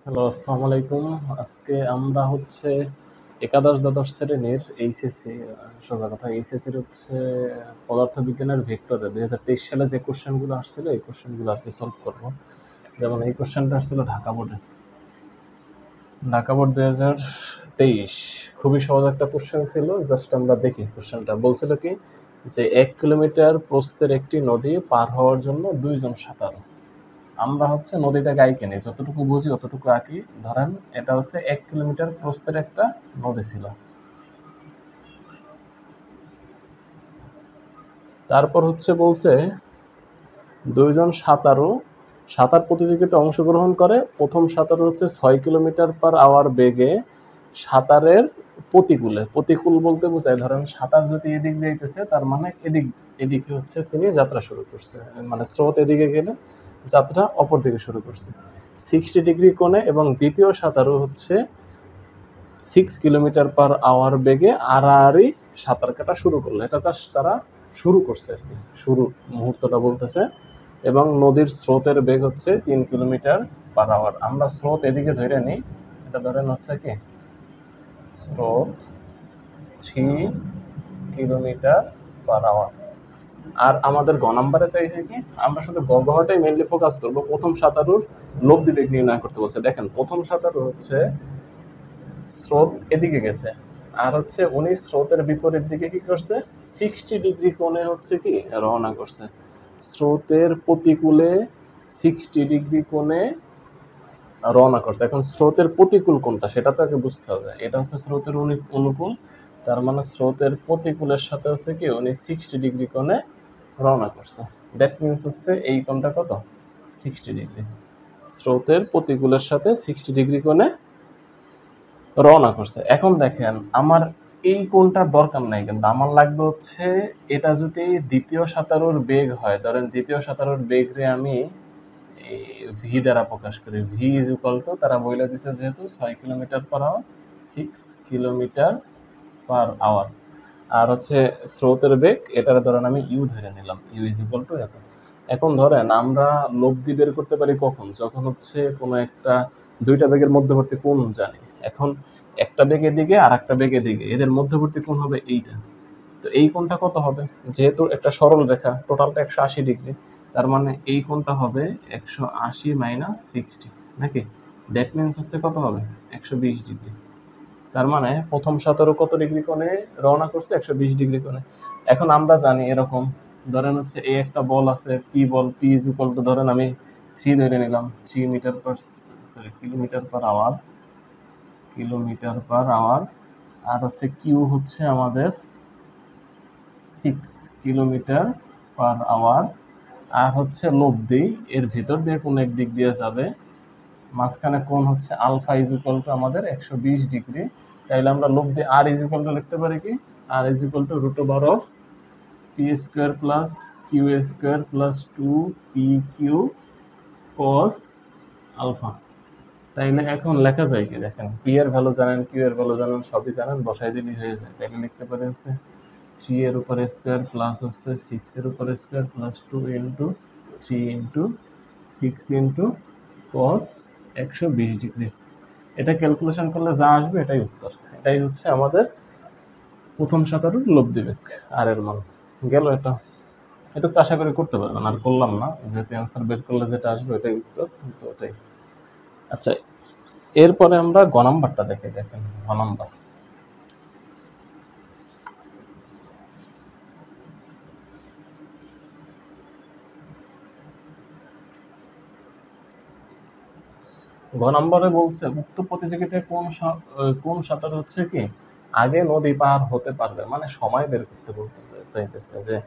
Hello, আসসালামু আলাইকুম। আজকে আমরা হচ্ছে একাদশ দ্বাদশ শ্রেণীর এইচএসসি, সোজা কথা এইচএসসির হচ্ছে পদার্থবিজ্ঞানের ভেক্টরে 2023 সালে যে কোশ্চেনগুলো আসছিল এই কোশ্চেনগুলো আর কি সলভ করবো। যেমন এই কোশ্চেনটা আসছিল ঢাকা বোর্ড 2023। খুবই সহজ একটা কোশ্চেন ছিল, জাস্ট আমরা দেখি কোশ্চেনটা বলছিল কি যে 1 কিলোমিটার প্রস্থের একটি নদী পার হওয়ার জন্য 2 জন সাঁতারু। আমরা হচ্ছে নদীটাকে আঁকি নিই, যতটুকু বুঝি অতটুকু আঁকি। ধরেন এটা হচ্ছে 1 কিলোমিটার প্রস্থের একটা নদী ছিল। তারপর হচ্ছে বলছে 2 জন সাঁতারু সাঁতার প্রতিযোগিতায় অংশগ্রহণ করে। প্রথম সাঁতারু হচ্ছে 6 কিলোমিটার/আওয়ার বেগে সাঁতারের প্রতিকূলে। প্রতিকূল বলতে বোঝায় ধরেন সাঁতার যদি এদিক যাইতেছে তার মানে এদিকে হচ্ছে তিনি যাত্রা শুরু করছে, মানে স্রোত এদিকে গেলে যাত্রা অপর দিকে শুরু করছে 60 ডিগ্রি কোণে। এবং দ্বিতীয় সাঁতারু হচ্ছে 6 কিলোমিটার/আওয়ার বেগে আড়াআড়ি সাঁতার কাটা শুরু করলো। এটা জাস্ট তারা শুরু করছে আর কি, শুরু মুহূর্তটা বলতেছে। এবং নদীর স্রোতের বেগ হচ্ছে 3 কিলোমিটার/আওয়ার। আমরা স্রোত এদিকে ধরে নিই, এটা ধরেন হচ্ছে কি স্রোত 3 কিলোমিটার/আওয়ার। আর আমাদের গ নাম্বারে চাইছে কি, আমরা শুধু গ ঘটাই মেইনলি ফোকাস করব। প্রথম সাঁতারুর লব্ধি বেগ নির্ণয় করতে বলছে। দেখেন প্রথম সাঁতারু হচ্ছে স্রোত এদিকে গেছে, আর হচ্ছে উনি স্রোতের বিপরীত দিকে কি করছে, 60 ডিগ্রি কোণে হচ্ছে কি রওনা করছে। স্রোতের প্রতিকূলে 60 ডিগ্রি কোণে রওনা করছে। এখন স্রোতের প্রতিকূল কোনটা সেটা তো আগে বুঝতে হবে। এটা হচ্ছে স্রোতের অনুকূল, তার মানে স্রোতের প্রতিকূলের সাথে হচ্ছে কি উনি 60 ডিগ্রি কোণে রওনা করছে। দ্যাট মিনস হচ্ছে এই কোণটা কত, 60 ডিগ্রি। স্রোতের প্রতিকূলের সাথে 60 ডিগ্রি কোণে রওনা করছে। এখন দেখেন আমার এই কোণটার দরকার নাই, কিন্তু আমার লাগবে হচ্ছে এটা যদি দ্বিতীয় সাঁতারুর বেগ হয়, ধরেন দ্বিতীয় সাঁতারুর বেগ রে আমি ভি দ্বারা প্রকাশ করি। ভি ইজ ইকুয়াল টু, তারা বলে দিচ্ছে যেহেতু 6 কিলোমিটার/আওয়ার, 6 কিলোমিটার/আওয়ার। আর হচ্ছে স্রোতের বেগ, এটার ধরেন আমি ইউ ধরে নিলাম, ইউ ইজ ইকুয়াল টু এত। এখন ধরেন আমরা লব্ধি বের করতে পারি কখন, যখন হচ্ছে কোনো একটা দুইটা বেগের মধ্যবর্তী কোণ জানি। এখন একটা বেগ এদিকে আর একটা বেগ এদিকে, এদের মধ্যবর্তী কোণ হবে এইটা। তো এই কোণটা কত হবে, যেহেতু একটা সরল রেখা, টোটালটা 180 ডিগ্রি, তার মানে এই কোণটা হবে 180 - 60 নাকি। দ্যাট মিনস হচ্ছে কত হবে, 120 ডিগ্রি। তার মানে প্রথম সাঁতারু কত ডিগ্রি কোণে রওনা করছে, 120 ডিগ্রি কোণে। এখন আমরা জানি এরকম, ধরেন হচ্ছে এই একটা বল আছে, P ball, P is equal two ধরেন আমি 3 ধরে নিলাম, 3 কিলোমিটার/আওয়ার, কিলোমিটার/আওয়ার। আর হচ্ছে কিউ হচ্ছে আমাদের 6 কিলোমিটার/আওয়ার। আর হচ্ছে লব্ধি এর ভিতর দিয়ে কোন এক দিক দিয়ে যাবে, মাঝখানে কোণ হচ্ছে আলফা ইজ ইকুয়াল টু আমাদের 120 ডিগ্রি। তাইলে আমরা লব্ধি আর ইজ ইকুয়াল টু লিখতে পারি কি, আর ইজ ইকুয়াল টু √অফ P square plus Q square plus 2 PQ cos alpha. তাইলে এখন লেখা যায় কি, দেখেন পি এর ভ্যালু জানেন, কিউ এর ভ্যালু জানেন, সবই জানেন, বসাই দিলেই হয়ে যায়। তাইলে লিখতে পারি হচ্ছে 3 এর উপরে স্কোয়ার প্লাস হচ্ছে 6 এর উপরে স্কোয়ার প্লাস 2 × 3 × 6 কস 120 ডিগ্রি। এটা ক্যালকুলেশন করলে যা আসবে এটাই উত্তর। এটাই হচ্ছে আমাদের প্রথম সাঁতারুর লব্ধি বেগ আর এর মান। গেল এটা, এটা তো আশা করি করতে পারবেন, আর করলাম না, যেহেতু অ্যান্সার বের করলে যেটা আসবে এটাই উত্তর, কিন্তু ওটাই। আচ্ছা, এরপরে আমরা গ নাম্বারটা দেখে, দেখেন গ নাম্বার। গ নম্বরে বলছে উক্ত প্রতিযোগিতায় কোন সাঁতার হচ্ছে কি আগে নদী পার হতে পারবে, মানে সময় বের করতে বলতেছে, চাইতেছে যে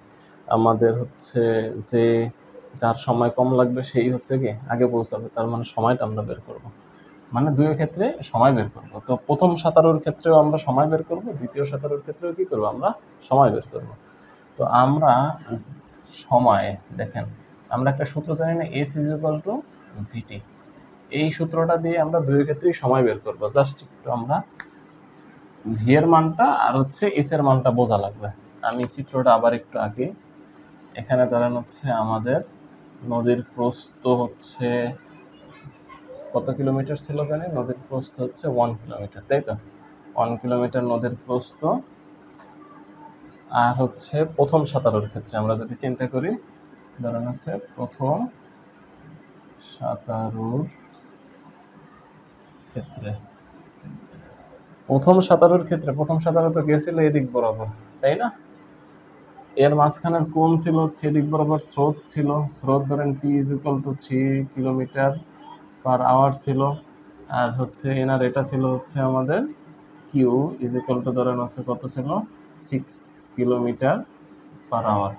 আমাদের হচ্ছে যে যার সময় কম লাগবে সেই হচ্ছে কি আগে পৌঁছাবে, তার মানে সময়টা আমরা বের করব। মানে দুই ক্ষেত্রে সময় বের করব। তো প্রথম সাঁতারুর ক্ষেত্রেও আমরা সময় বের করব, দ্বিতীয় সাঁতারুর ক্ষেত্রেও কি করব, আমরা সময় বের করব। তো আমরা সময়, দেখেন আমরা একটা সূত্র জানি না, এস ইজ ইকুয়াল টু ভিটি। এই সূত্রটা দিয়ে আমরা দুই ক্ষেত্রেই সময় বের করব। জাস্ট একটু আমরা ভি এর মানটা আর হচ্ছে এস এর মানটা বোঝা লাগবে। আমি চিত্রটা আবার একটু আঁকি। এখানে ধরেন হচ্ছে আমাদের নদীর প্রস্থ হচ্ছে কত কিলোমিটার ছিল জানি? নদীর প্রস্থ হচ্ছে 1 কিলোমিটার, তাই তো? 1 কিলোমিটার নদীর প্রস্থ। আর হচ্ছে প্রথম সাঁতারের ক্ষেত্রে আমরা যদি চিন্তা করি, ধরেন হচ্ছে প্রথম সাঁতারুর ক্ষেত্রে, প্রথম সাঁতারু তো গেছিল এদিক বরাবর, তাই না? এর মাঝখানের কোণ ছিল হচ্ছে এদিক বরাবর স্রোত ছিল, স্রোত ধরেন p = 3 কিলোমিটার পার আওয়ার ছিল। আর হচ্ছে এনার এটা ছিল হচ্ছে আমাদের q ধরেন হচ্ছে কত ছিল? 6 কিলোমিটার পার আওয়ার।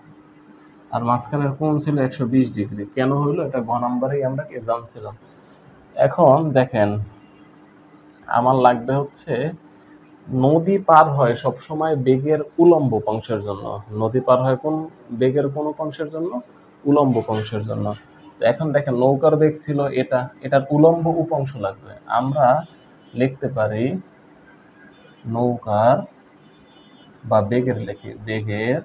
আর মাঝখানের কোণ ছিল 120 ডিগ্রি। কেন হইলো? এটা গ নাম্বারেই আমরা জানছিলাম। এখন দেখেন, আমার লাগবে হচ্ছে নদী পার হয় সবসময় বেগের উলম্ব উপাংশের জন্য। নদী পার হয় কোন বেগের কোন উপাংশের জন্য? উলম্ব উপাংশের জন্য। তো এখন দেখেন নৌকার বেগ ছিল এটা, এটার উলম্ব উপাংশ লাগবে। আমরা লিখতে পারি নৌকার বা বেগের, লিখি বেগের,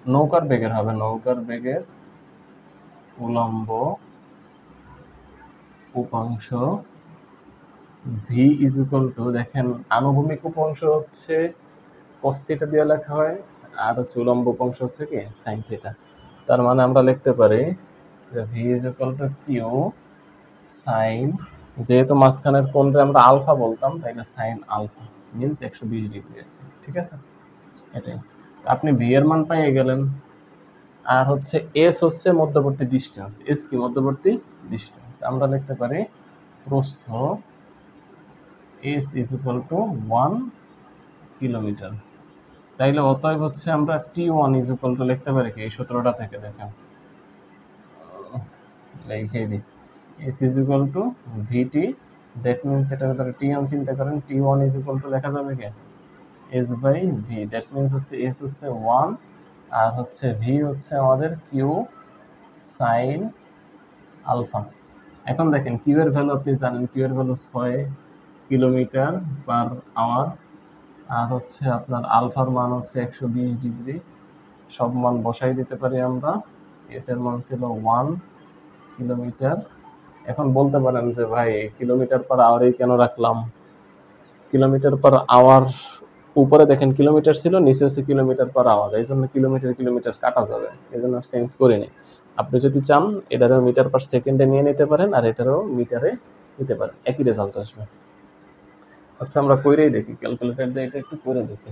নৌকার বেগের হবে নৌকার বেগের উলম্ব উপাংশ ভি দেখেন আনুভূমিক উপাংশ হচ্ছে cos থিটা দিয়ে লেখা হয়, আর হচ্ছে উলম্ব উপাংশ হচ্ছে কি sin থিটা। তার মানে আমরা লিখতে পারি যে v কিউ সাইন, যেহেতু মাঝখানের কোণটা আমরা আলফা বলতাম, তাই না, সাইন আলফা মিনস 120 ডিগ্রি। ঠিক আছে, এটাই। আপনি ভি এর মান পেয়ে গেলেন। আর হচ্ছে এস হচ্ছে মধ্যবর্তী ডিস্টেন্স, এস কি মধ্যবর্তী ডিস্টেন্স। আমরা লিখতে পারি প্রস্থ এস = 1 কিলোমিটার। তাইলে অতএব হচ্ছে আমরা T1 লিখতে পারি কি এই সূত্রটা থেকে? দেখেন লিখে দিই, S VT, দ্যাট মিনস এটার ভিতরে T1 চিন্তা করেন, T1 লেখা যাবে কি S/V, দ্যাট মিনস হচ্ছে S হচ্ছে 1 আর হচ্ছে V হচ্ছে আমাদের Q সাইন আলফা। এখন দেখেন Q এর ভ্যালু আপনি জানেন, Q এর ভ্যালু 6 কিলোমিটার পার আওয়ার, আর হচ্ছে আপনার আলফার মান হচ্ছে 120 ডিগ্রি। সব মান বসাই দিতে পারি আমরা। এস এর মান ছিল 1 কিলোমিটার। এখন বলতে পারেন যে ভাই কিলোমিটার পার আওয়ারেই কেন রাখলাম? কিলোমিটার পার আওয়ার উপরে দেখেন কিলোমিটার ছিল, নিচে হচ্ছে কিলোমিটার পার আওয়ার, এই জন্য কিলোমিটার কিলোমিটার কাটা যাবে, এই জন্য চেঞ্জ করিনি। আপনি যদি চান এটারও মিটার পার সেকেন্ডে নিয়ে নিতে পারেন, আর এটারও মিটারে নিতে পারেন, একই রেজাল্ট আসবে। আচ্ছা আমরা কইরেই দেখি, ক্যালকুলেটর দিয়ে এটা একটু করে দেখি।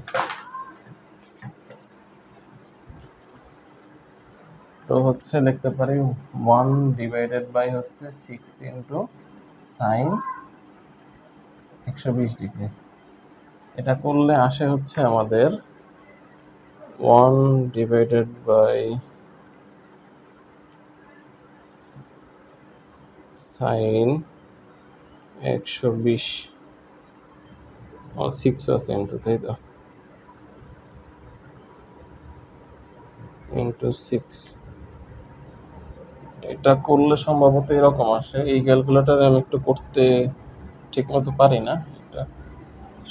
তো হচ্ছে লিখতে পারি 1 ডিভাইডেড বাই হচ্ছে 6 ইন্টু সাইন 120 ডিগ্রি। এটা করলে আসে হচ্ছে আমাদের 1 ডিভাইডেড বাই সাইন 120 ও 6 আছে ইন্টু, তাই তো, ইন্টু 6। এটা করলে সম্ভবত এরকম আসে। এই ক্যালকুলেটরে আমি একটু করতে ঠিক মতো পারি না। এটা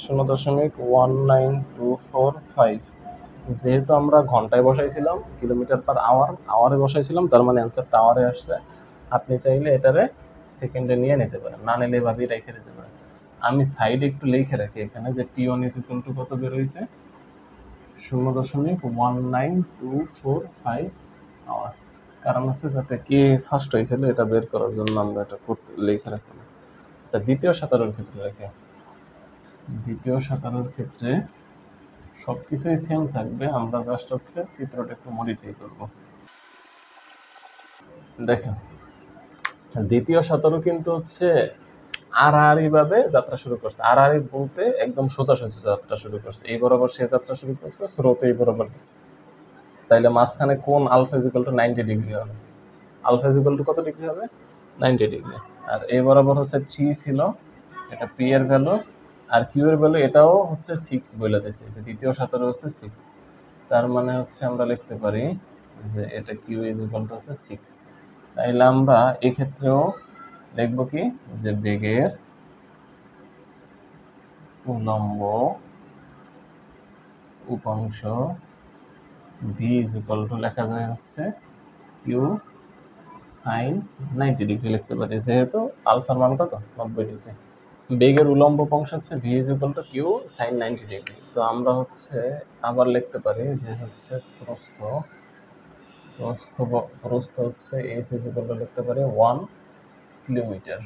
0.19245, যেহেতু আমরা ঘন্টায় বসাইছিলাম, কিলোমিটার পার আওয়ার আওয়ারে বসাইছিলাম, তার মানে অ্যান্সারটা আওয়ারে আসছে। আপনি চাইলে এটারে সেকেন্ডে নিয়ে নিতে পারেন, না নিলে এভাবেই রেখে দিতে পারেন। আমি সাইডে একটু লিখে রাখি এখানে যে T1 কত বের হয়েছে, 0.19245 আওয়ার। কারণ হচ্ছে যাতে কে ফার্স্ট হয়েছিল এটা বের করার জন্য আমরা এটা করতে লিখে রাখলাম। আচ্ছা দ্বিতীয় সাঁতারের ক্ষেত্রে রাখি। দ্বিতীয় সাঁতারের ক্ষেত্রে সবকিছুই সেম থাকবে, আমরা জাস্ট হচ্ছে চিত্রটা একটু মডিফাই করব। দেখেন দ্বিতীয় সাঁতারও কিন্তু হচ্ছে আড়াআড়ি ভাবে যাত্রা শুরু করছে। আড়াআড়ি বলতে একদম সোজাসুজি যাত্রা শুরু করছে, এই বরাবর সে যাত্রা শুরু করছে, স্রোত এই বরাবর গেছে। তাইলে মাঝখানে কোন আলফা = 90 ডিগ্রি হবে? আলফা কত ডিগ্রি হবে? 90 ডিগ্রি। আর এই বরাবর হচ্ছে 3 ছিল, এটা পি এর ভ্যালু, আর কিউ এর ভ্যালু এটাও হচ্ছে 6 বলে দিয়েছে, যে দ্বিতীয় সাঁতারে হচ্ছে 6। তার মানে হচ্ছে আমরা লিখতে পারি যে এটা কিউ হচ্ছে 6। তাইলে আমরা এক্ষেত্রেও লিখব কি, যে বেগের উলম্ব উপাংশ ভি লেখা যায় হচ্ছে কিউ সাইন 90 ডিগ্রি লিখতে পারি, যেহেতু আলফার মান কত 90 ডিগ্রি। বেগের উলম্ব অংশ হচ্ছে V is equal to Q sine 90 degree. তো আমরা হচ্ছে আবার লিখতে পারি যে হচ্ছে প্রস্থ প্রস্থ প্রস্থ হচ্ছে এস ইজ ইকুয়াল টু লিখতে পারি 1 কিলোমিটার।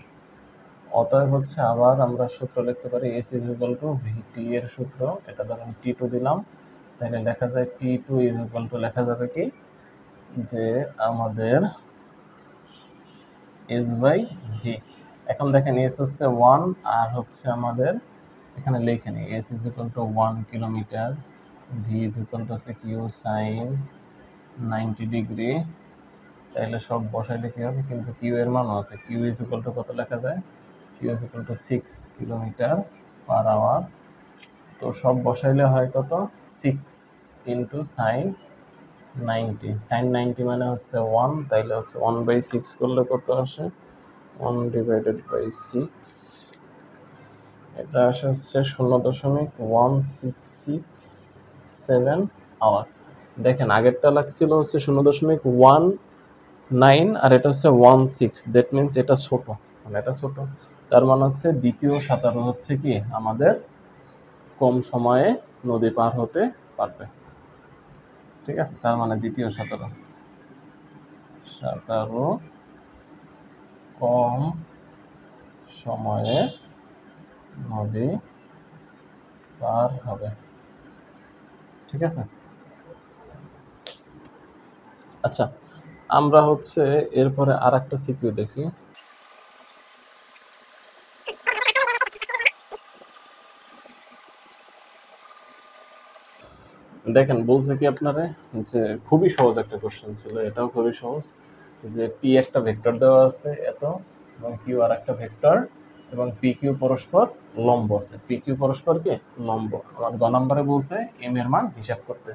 অতএব হচ্ছে আবার আমরা সূত্র লিখতে পারি এস ইজ ইকুয়াল টু ভিটি এর সূত্র, এটা ধরেন টি টু দিলাম, তাহলে লেখা যায় টি টু ইজ ইকুয়াল টু লেখা যাবে কি যে আমাদের এস বাই ভি। এখন দেখেন এস হচ্ছে 1 আর হচ্ছে আমাদের এখানে লিখে নিই S is equal two 1 kilometre, V is equal to হচ্ছে কিউ সাইন 90 ডিগ্রি। তাহলে সব বসাইলে কি হবে, কিন্তু কিউ এর মানও আছে, কিউ ইজ ইকুয়াল টু কত লেখা যায়, কিউ ইজ ইকুয়াল টু 6 কিলোমিটার/আওয়ার। তো সব বসাইলে হয় কত 6 ইন্টু সাইন 90, সাইন 90 মানে হচ্ছে 1, তাইলে হচ্ছে 1/6 করলে কত আসে 1/6, এটা আসে হচ্ছে 0.1667 আওয়ার। দেখেন আগেরটা লাগছিল হচ্ছে 0.19 আর এটা হচ্ছে 16, দ্যাট মিনস এটা ছোট, মানে এটা ছোট, তার মানে হচ্ছে দ্বিতীয় সাঁতারু হচ্ছে কি আমাদের কম সময়ে নদী পার হতে পারবে। ঠিক আছে, তার মানে দ্বিতীয় সাঁতারু কম সময়ে নদী পার হবে। ঠিক আছে, আচ্ছা আমরা হচ্ছে এরপরে আর একটা সিকিউ দেখি। দেখেন বলছে কি আপনারে যে খুবই সহজ একটা কোশ্চেন ছিল, এটাও খুবই সহজ, যে পি একটা ভেক্টর দেওয়া আছে এত, এবং কিউ আর একটা ভেক্টর, এবং পি কিউ পরস্পর লম্ব আছে, পি কিউ পরস্পর কি লম্ব। আমার গ নাম্বারে বলছে এম এর মান হিসাব করতে।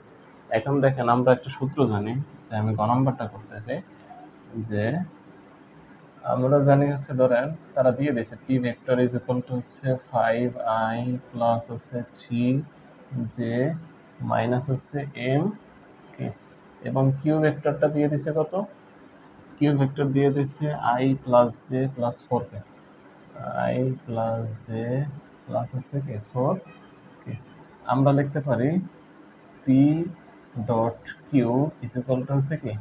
এখন দেখেন আমরা একটা সূত্র জানি, যে আমি গ নাম্বারটা করতেছি, যে আমরা জানি হচ্ছে ধরেন তারা দিয়ে দিয়েছে P vector is equal to হচ্ছে 5i প্লাস হচ্ছে 3j মাইনাস হচ্ছে m কে, এবং কিউ ভেক্টরটা দিয়ে দিছে কত, কিউ ভেক্টর দিয়ে দিছে i plus j plus 4k, i plus j plus হচ্ছে কি 4k। আমরা লিখতে পারি P dot Q is equal to হচ্ছে কি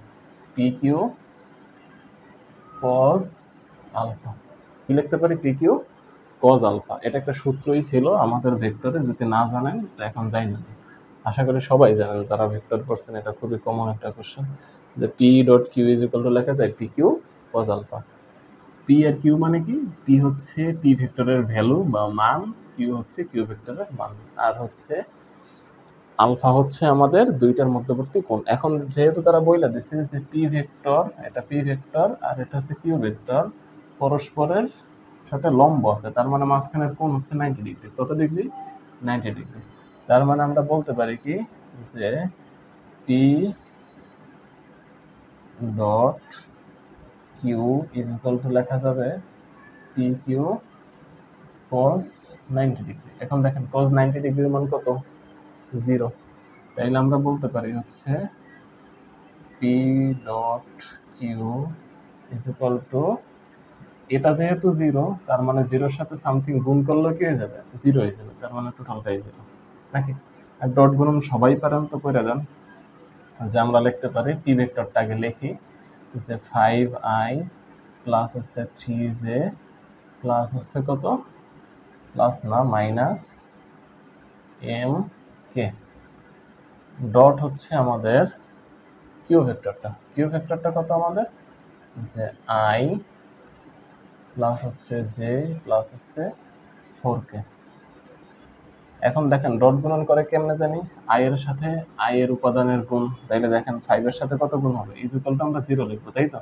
পি কিউ cos আলফা, কি লিখতে পারি পি কিউ cos আলফা। এটা একটা সূত্রই ছিল আমাদের ভেক্টরে, যদি না জানেন তো এখন যাই না, আশা করি সবাই জানেন যারা ভেক্টর করছেন, এটা খুবই কমন একটা কোশ্চেন, যে P dot Q is equal to লেখা যায় P Q cos alpha. P আর কিউ মানে কি, পি হচ্ছে পি ভেক্টরের ভ্যালু বা মান, কিউ হচ্ছে কিউ ভেক্টরের মান, আর হচ্ছে আলফা হচ্ছে আমাদের দুইটার মধ্যবর্তী কোণ। এখন যেহেতু তারা বইলা দিচ্ছে যে পি ভেক্টর, এটা পি ভেক্টর আর এটা হচ্ছে কিউ ভেক্টর পরস্পরের সাথে লম্ব আছে, তার মানে মাঝখানের কোণ হচ্ছে 90 ডিগ্রি। কত ডিগ্রি 90 ডিগ্রি। তার মানে আমরা বলতে পারি কি যে P dot Q is equal to লেখা যাবে পি কিউ cos 90 ডিগ্রি। এখন দেখেন cos 90 ডিগ্রির মান কত 0, তাইলে আমরা বলতে পারি হচ্ছে P dot Q is equal to, এটা যেহেতু 0 তার মানে 0-র সাথে সামথিং গুণ করলে কি হয়ে যাবে 0 হয়ে যাবে, তার মানে টোটালটাই 0 নাকি। আর ডট গুণন সবাই পারেন তো করে দেন, যে আমরা লিখতে পারি পি ভেক্টরটা আগে লিখি, যে 5i প্লাস হচ্ছে 3j প্লাস হচ্ছে কত, প্লাস না মাইনাস এম কে, ডট হচ্ছে আমাদের কিউ ভেক্টরটা, কিউ ভেক্টরটা কত আমাদের, যে i প্লাস হচ্ছে জে প্লাস হচ্ছে 4k। এখন দেখেন ডট গুণন করে কেমনে জানি, আই এর সাথে আই এর উপাদানের গুণ, তাইলে দেখেন 5 এর সাথে কত গুণ হবে, ইজ ইকুয়াল টু আমরা 0 লিখবো, তাই তো,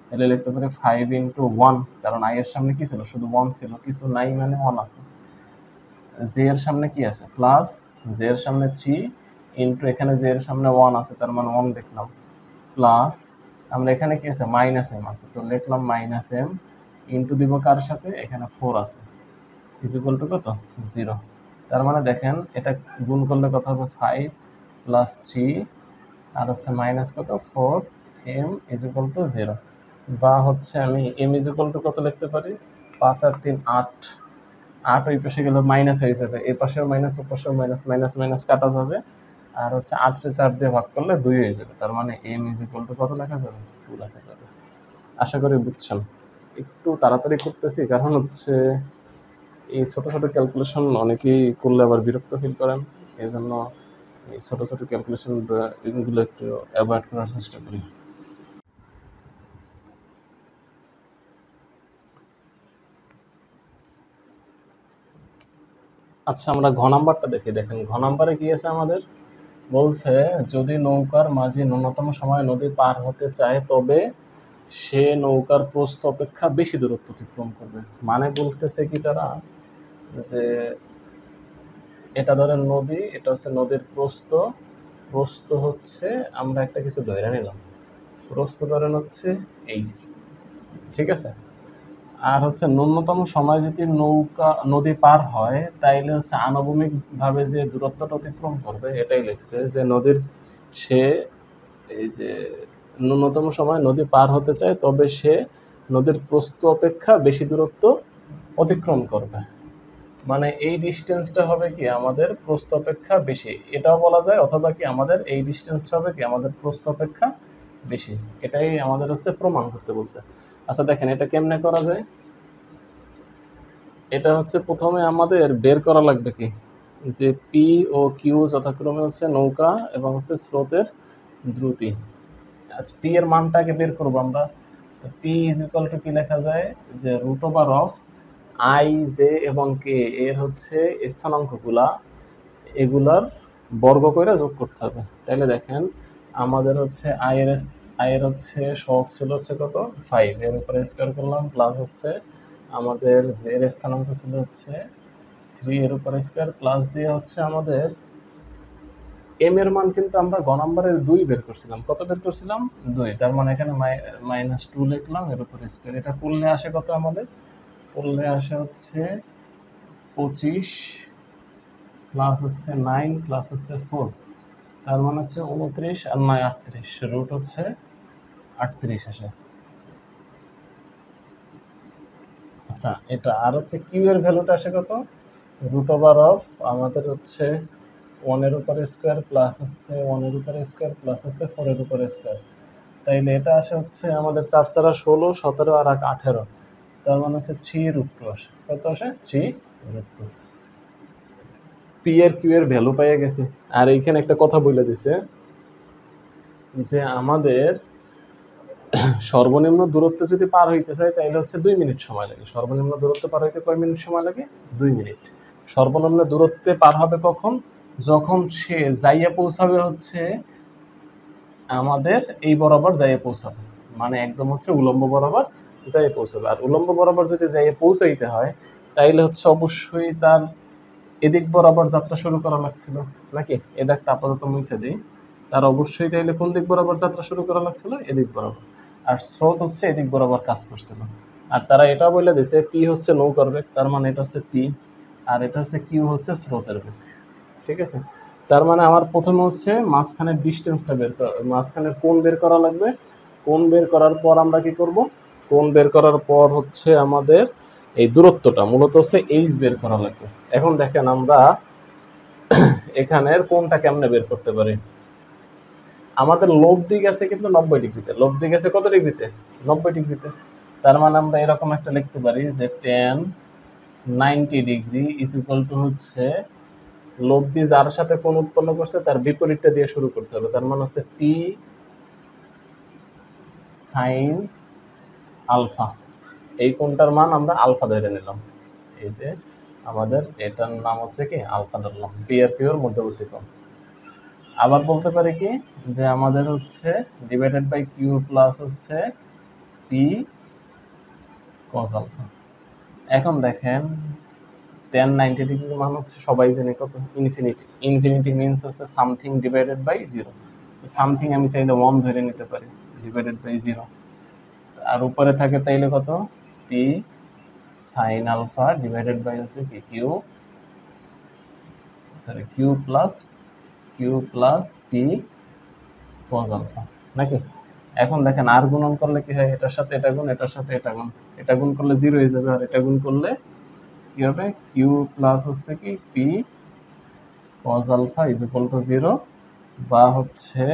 তাহলে লিখতে পারি 5 ইন্টু 1, কারণ আই এর সামনে কি ছিল শুধু 1 ছিল, কিছু নাই মানে 1 আছে, জে এর সামনে কি আছে প্লাস, জে এর সামনে 3 ইন্টু এখানে জে এর সামনে 1 আছে, তার মানে 1 লিখলাম, প্লাস আমরা এখানে কি আছে মাইনাস এম আছে, তো লিখলাম মাইনাস এম ইন্টু দিব কার সাথে, এখানে 4 আছে, ইজ ইকুয়াল টু কত 0। তার মানে দেখেন এটা গুণ করলে কত হবে 5 প্লাস 3 আর হচ্ছে মাইনাস কত 4 এম ইজ ইকুয়াল টু 0। বা হচ্ছে আমি m ইজ ইকুয়াল টু কত লিখতে পারি, 5 আর 3 8, 8 ওই পাশে গেলে মাইনাস হয়ে যাবে, এই পাশেও মাইনাস ও পাশেও মাইনাস, মাইনাস মাইনাস কাটা যাবে, আর হচ্ছে 8 কে 4 দিয়ে ভাগ করলে 2 হয়ে যাবে। তার মানে m ইজ ইকুয়াল টু কত লেখা যাবে, 2 লেখা যাবে। আশা করি বুঝছেন। একটু তাড়াতাড়ি করতেছি কারণ হচ্ছে এই ছোট ছোট ক্যালকুলেশন অনেকেই করলে আবার বিরক্ত ফিল করেন, এই জন্য এই ছোট ছোট ক্যালকুলেশন এগুলো একটু অ্যাভয়েড করার চেষ্টা করি। আচ্ছা আমরা ঘ নাম্বারটা দেখি। দেখেন ঘ নাম্বারে কি আছে আমাদের, বলছে যদি নৌকার মাঝি ন্যূনতম সময়ে নদী পার হতে চায় তবে সে নৌকার প্রস্থ অপেক্ষা বেশি দূরত্ব অতিক্রম করবে। মানে বলতেছে কি তারা, যে এটা ধরেন নদী, এটা হচ্ছে নদীর প্রস্থ, প্রস্থ হচ্ছে আমরা একটা কিছু ধরে নিলাম, প্রস্থ ধরেন হচ্ছে এইচ, ঠিক আছে। আর হচ্ছে ন্যূনতম সময় যদি নৌকা নদী পার হয় তাইলে হচ্ছে আনুভূমিক ভাবে যে দূরত্বটা অতিক্রম করবে এটাই লিখছে, যে নদীর সে এই যে ন্যূনতম সময় নদী পার হতে চায় তবে সে নদীর প্রস্থ অপেক্ষা বেশি দূরত্ব অতিক্রম করবে। মানে এই ডিস্টেন্সটা হবে কি আমাদের প্রস্থ অপেক্ষা বেশি, এটাও বলা যায়, অথবা কি আমাদের এই ডিস্টেন্সটা হবে কি আমাদের প্রস্থ অপেক্ষা বেশি। এটাই আমাদের হচ্ছে প্রমাণ করতে বলছে। আচ্ছা দেখেন এটা কেমনে করা যায়। এটা হচ্ছে প্রথমে আমাদের বের করা লাগবে কি, যে পি ও কিউ যথাক্রমে হচ্ছে নৌকা এবং হচ্ছে স্রোতের দ্রুতি। আচ্ছা পি এর মানটাকে বের করবো আমরা। তো পি ইজ ইকুয়াল টু কি লেখা যায়, যে root over of I J এবং কে এর হচ্ছে স্থানাঙ্কগুলা, এগুলার বর্গ করে যোগ করতে হবে। তাহলে দেখেন আমাদের হচ্ছে আই এর হচ্ছে সহগ ছিল হচ্ছে কত 5, এর উপরে স্কোয়ার করলাম, প্লাস হচ্ছে আমাদের জে এর স্থানাঙ্ক ছিল হচ্ছে 3, এর উপরে স্কোয়ার প্লাস দিয়ে হচ্ছে আমাদের এম এর মান কিন্তু আমরা গ নাম্বারের 2 বের করছিলাম। কত বের করছিলাম 2, তার মানে এখানে -2 লিখলাম, এর উপরে স্কোয়ার। এটা করলে আসে কত আমাদের, করলে আসে হচ্ছে 25 প্লাস হচ্ছে 9 প্লাস হচ্ছে 4, তার মানে হচ্ছে 29 আর 9 38, রুট হচ্ছে 38 আসে। আচ্ছা এটা আর হচ্ছে কিউ এর ভ্যালুটা আসে কত, রুট ওভার অফ আমাদের হচ্ছে 1 এর উপরে স্কোয়ার প্লাস হচ্ছে 1 এর উপরে স্কোয়ার প্লাস হচ্ছে 4 এর উপরে স্কোয়ার। তাইলে এটা আসে হচ্ছে আমাদের 4 4 16, 17 আর 18, তার মানে হচ্ছে 3 রুট 2 আসে। কত আসে 3 রুট 2। পি এর কিউ এর ভ্যালু পাইয়া গেছে। আর এইখানে একটা কথা বলে দিছে, যে আমাদের সর্বনিম্ন দূরত্ব যদি পার হইতে চাই তাহলে হচ্ছে 2 মিনিট সময় লাগে। সর্বনিম্ন দূরত্ব পার হইতে কয় মিনিট সময় লাগে, 2 মিনিট। সর্বনিম্ন দূরত্বে পার হবে কখন, যখন সে যাইয়া পৌঁছাবে হচ্ছে আমাদের এই বরাবর যাইয়া পৌঁছাবে, মানে একদম হচ্ছে উলম্ব বরাবর যাইয়া পৌঁছাবে। আর উলম্ব বরাবর যদি যাইয়া পৌঁছাইতে হয় তাইলে হচ্ছে অবশ্যই তার এদিক বরাবর যাত্রা শুরু করা লাগছিল, নাকি? এ দিকটা আপাতত মুছে দিই। তার অবশ্যই তাইলে কোন দিক বরাবর যাত্রা শুরু করা লাগছিল, এদিক বরাবর। আর স্রোত হচ্ছে এদিক বরাবর কাজ করছিল। আর তারা এটাও বলে দিছে পি হচ্ছে নৌকার বেগ, তার মানে এটা হচ্ছে পি, আর এটা হচ্ছে কিউ হচ্ছে স্রোতের বেগ, ঠিক আছে। তার মানে আমার প্রথমে হচ্ছে মাঝখানের ডিস্টেন্সটা বের করা, মাঝখানের কোণ বের করা লাগবে। কোণ বের করার পর আমরা কি করব, কোণ বের করার পর হচ্ছে আমাদের এই দূরত্বটা মূলত হচ্ছে এইচ বের করা লাগবে। এখন দেখেন আমরা এখানের কোণটা কেমনে বের করতে পারি। আমাদের লব দিক আছে কিন্তু 90 ডিগ্রিতে, লব দিক আছে কত ডিগ্রিতে, 90 ডিগ্রিতে। তার মানে আমরা এরকম একটা লিখতে পারি যে tan 90 degree is equal to হচ্ছে লব দিয়ে যার সাথে কোণ উৎপন্ন করছে তার বিপরীতটা দিয়ে শুরু করতে হবে। তার মানে হচ্ছে পি সাইন আলফা, এই কোণটার মান আমরা আলফা ধরে নিলাম। এই যে আমাদের এটার নাম হচ্ছে কি আলফা ধরলাম, পি আর কিউ এর মধ্যবর্তী কোণ। আবার বলতে পারি কি, যে আমাদের হচ্ছে ডিভাইডেড বাই কিউ প্লাস হচ্ছে পি কস আলফা। এখন দেখেন tan 90 ডিগ্রির মান হচ্ছে সবাই জানে কত, ইনফিনিটি। ইনফিনিটি মিনস হচ্ছে something divided by zero. Something আমি চাইলে 1 ধরে নিতে পারি, ডিভাইডেড বাই জিরো। আর উপরে থাকে তাইলে কত, P sine alpha divided by হচ্ছে কি Q, sorry Q plus P cos alpha, নাকি? এখন দেখেন আর গুণন করলে কি হয়, এটার সাথে এটা গুণ, এটার সাথে এটা গুণ, এটা গুণ করলে 0 হয়ে যাবে, আর এটা গুণ করলে কি হবে, কিউ প্লাস হচ্ছে কি P cos alpha is equal to 0, বা হচ্ছে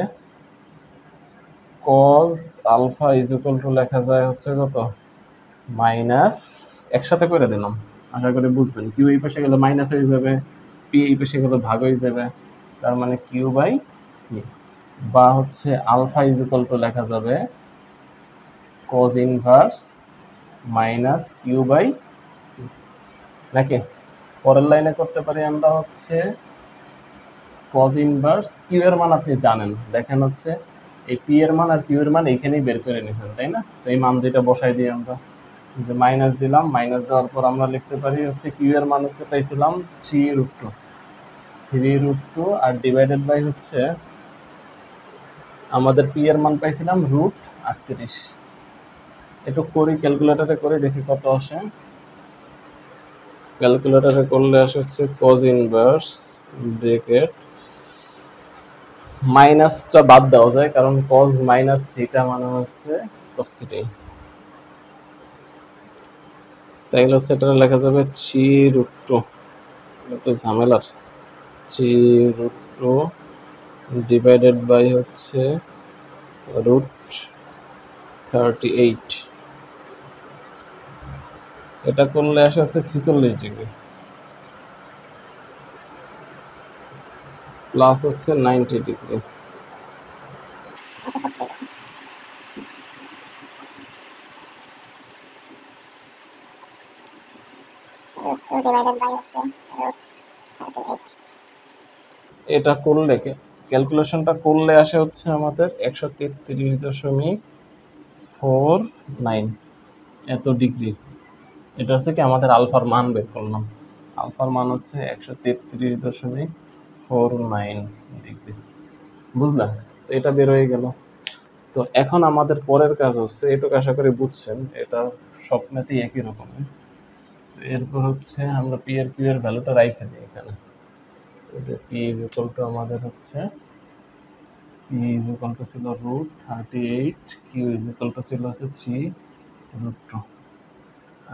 cos alpha is equal to লেখা যায় হচ্ছে কত, মাইনাস, একসাথে করে দিলাম, আশা করি বুঝবেন। কিউ এই পাশে গেলে মাইনাস হয়ে যাবে, পি এই পাশে গেলে ভাগ হয়ে যাবে, তার মানে কিউ বাই পি, বা হচ্ছে আলফা ইজ ইকুয়াল টু লেখা যাবে cos inverse minus Q by, নাকি পরের লাইনে করতে পারি আমরা হচ্ছে cos ইনভার্স কিউ এর মান আপনি জানেন, দেখেন হচ্ছে এই পি এর মান আর কিউ এর মান এখানেই বের করে নিয়েছেন, তাই না? তো এই মান দুইটা বসাই দিই আমরা, যে মাইনাস দিলাম, মাইনাস দেওয়ার পর আমরা লিখতে পারি হচ্ছে কিউ এর মান হচ্ছে পাইছিলাম 3√2 আর ডিভাইডেড বাই হচ্ছে আমাদের পি এর মান পাইছিলাম √38। একটু করি, ক্যালকুলেটরে করে দেখি কত আসে। ক্যালকুলেটরে করলে আসে হচ্ছে cos ইনভার্স ব্র্যাকেট, মাইনাসটা বাদ দেওয়া যায় কারণ cos মাইনাস থিটা মানে হচ্ছে cos থিটাই, তাইলে হচ্ছে এটা লেখা যাবে 3√2, একটু ঝামেলার, 3√2 ডিভাইডেড বাই হচ্ছে √38, এটা করলে আসে হচ্ছে 46 ডিগ্রি, প্লাস হচ্ছে 90 ডিগ্রি। এটা করলে ক্যালকুলেশনটা করলে আসে হচ্ছে আমাদের 133.49 এত ডিগ্রি। এটা হচ্ছে কি আমাদের আলফার মান বের করলাম, আলফার মান হচ্ছে 133.49 ডিগ্রি, বুঝলেন? তো এটা বের হয়ে গেল। তো এখন আমাদের পরের কাজ হচ্ছে, এটুকু আশা করি বুঝছেন, এটা স্বপ্নেতেই একই রকমের। এরপর হচ্ছে আমরা পি আর কিউ এর ভ্যালুটা রাইখে দিই এখানে, যে পি ইজ ইকুয়াল টু আমাদের হচ্ছে পি ইজ ইকুয়াল টু ছিল √38, কিউ ইজ ইকুয়াল টু ছিল হচ্ছে 3√2,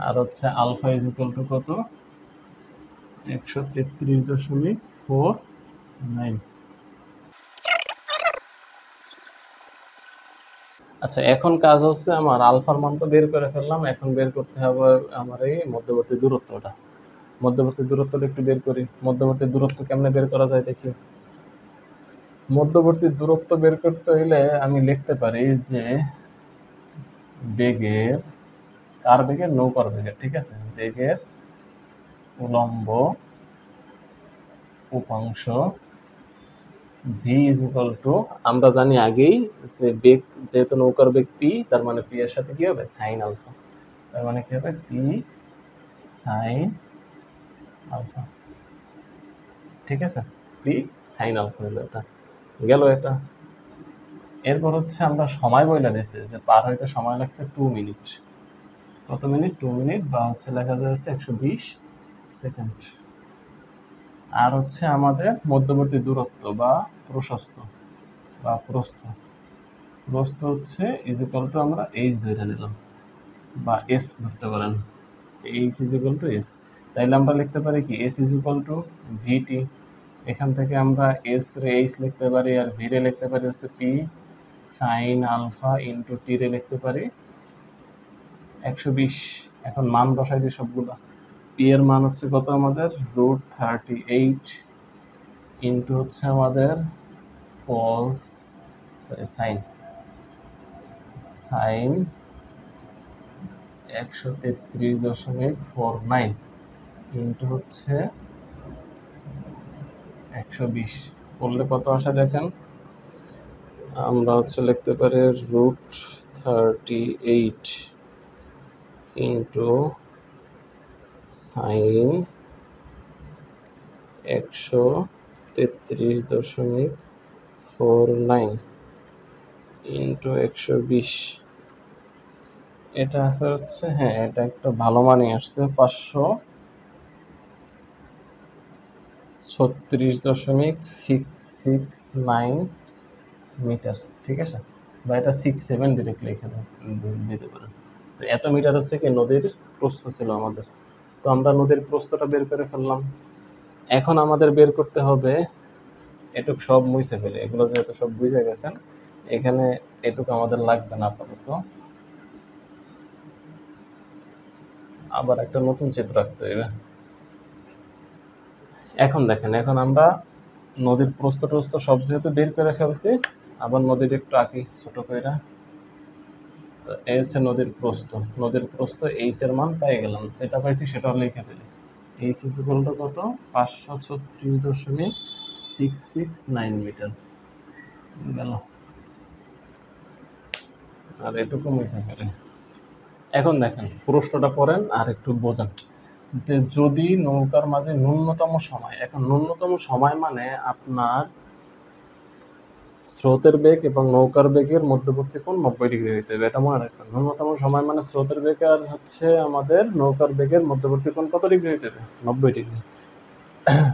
আর হচ্ছে আলফা ইজ ইকুয়াল টু কত, 133.49। আচ্ছা, এখন কাজ হচ্ছে আমার আলফার মান তো বের করে ফেললাম, এখন বের করতে হবে আমার এই মধ্যবর্তী দূরত্বটা। মধ্যবর্তী দূরত্বটা একটু বের করি। মধ্যবর্তী দূরত্ব কেমনে বের করা যায় দেখি। মধ্যবর্তী দূরত্ব বের করতে হইলে আমি লিখতে পারি যে বেগের, কার বেগের, নৌকার বেগের, ঠিক আছে, বেগের উলম্ব উপাংশ ভি ইজ ইকুয়াল টু, আমরা জানি আগেই যে বেগ, যেহেতু নৌকার বেগ পি, তার মানে পি এর সাথে কি হবে, সাইন আলফা, তার মানে কি হবে পি সাইন আলফা, ঠিক আছে, পি সাইন আলফা হলো এটা, গেল এটা। এরপর হচ্ছে আমরা সময় বইলা দিয়েছে যে পার হইতে সময় লাগছে 2 মিনিট, কত মিনিট, 2 মিনিট, বা হচ্ছে লেখা যাচ্ছে 120 সেকেন্ড। আর হচ্ছে আমাদের মধ্যবর্তী দূরত্ব বা প্রশস্ত বা প্রস্থ, প্রস্থ হচ্ছে ইজ ইকুয়াল টু আমরা এইচ ধরে নিলাম, বা এস ধরতে পারেন, H is equal two S, তাইলে আমরা লিখতে পারি কি এস ইজ ইকুয়াল টু ভিটি, এখান থেকে আমরা এস রে এইচ লিখতে পারি, আর ভি রে লিখতে পারি হচ্ছে P sine alpha into T রে লিখতে পারি 120। এখন মান বসাই দিই সবগুলো। পি এর মান হচ্ছে কত আমাদের, √38 ইন্টু হচ্ছে আমাদের cos, sorry sine, sine 133.49 into হচ্ছে 120, করলে কত আসে দেখেন, আমরা হচ্ছে লিখতে পারি √38 ইন্টু সাইন 133.49 ইন্টু 120, এটা আছে হচ্ছে, হ্যাঁ এটা একটা ভালো মানই আসছে, 536.669 মিটার, ঠিক আছে। বা এটা 6-7 ডিরেক্টলি এখানে দিতে পারেন। তো এত মিটার হচ্ছে কি নদীর প্রস্থ ছিল আমাদের। তো আমরা নদীর প্রস্থটা বের করে ফেললাম। এখন আমাদের বের করতে হবে, এটুক সব মুছে ফেলে, এগুলো যেহেতু সব বুঝে গেছেন, এখানে এটুক আমাদের লাগবে না আপাতত। আবার একটা নতুন চিত্র আঁকতে হবে। এখন দেখেন, এখন আমরা নদীর প্রস্থ টস্থ সব যেহেতু বের করে ফেলছি, আবার নদীর একটু আঁকি ছোট কইরা। তো এই হচ্ছে নদীর প্রস্থ। নদীর প্রস্থ এইচ এর মান পেয়ে গেলাম, যেটা পাইছি সেটাও লিখে ফেলি। এইচ ইজ ইকুয়াল টু কত? 536.669 মিটার গেল। আর এটুকু মুছে ফেলে। এখন দেখেন প্রশ্নটা পড়েন আর একটু বোঝেন, যে যদি নৌকার মাঝে ন্যূনতম সময়, এখন ন্যূনতম সময় মানে আপনার স্রোতের বেগ এবং নৌকার বেগের মধ্যবর্তী কোণ 90 ডিগ্রি হইতে হবে, এটা মনে রাখবেন। ন্যূনতম সময় মানে স্রোতের বেগ আর হচ্ছে আমাদের নৌকার বেগের মধ্যবর্তী কোণ কত ডিগ্রি হইতে হবে? 90 ডিগ্রি।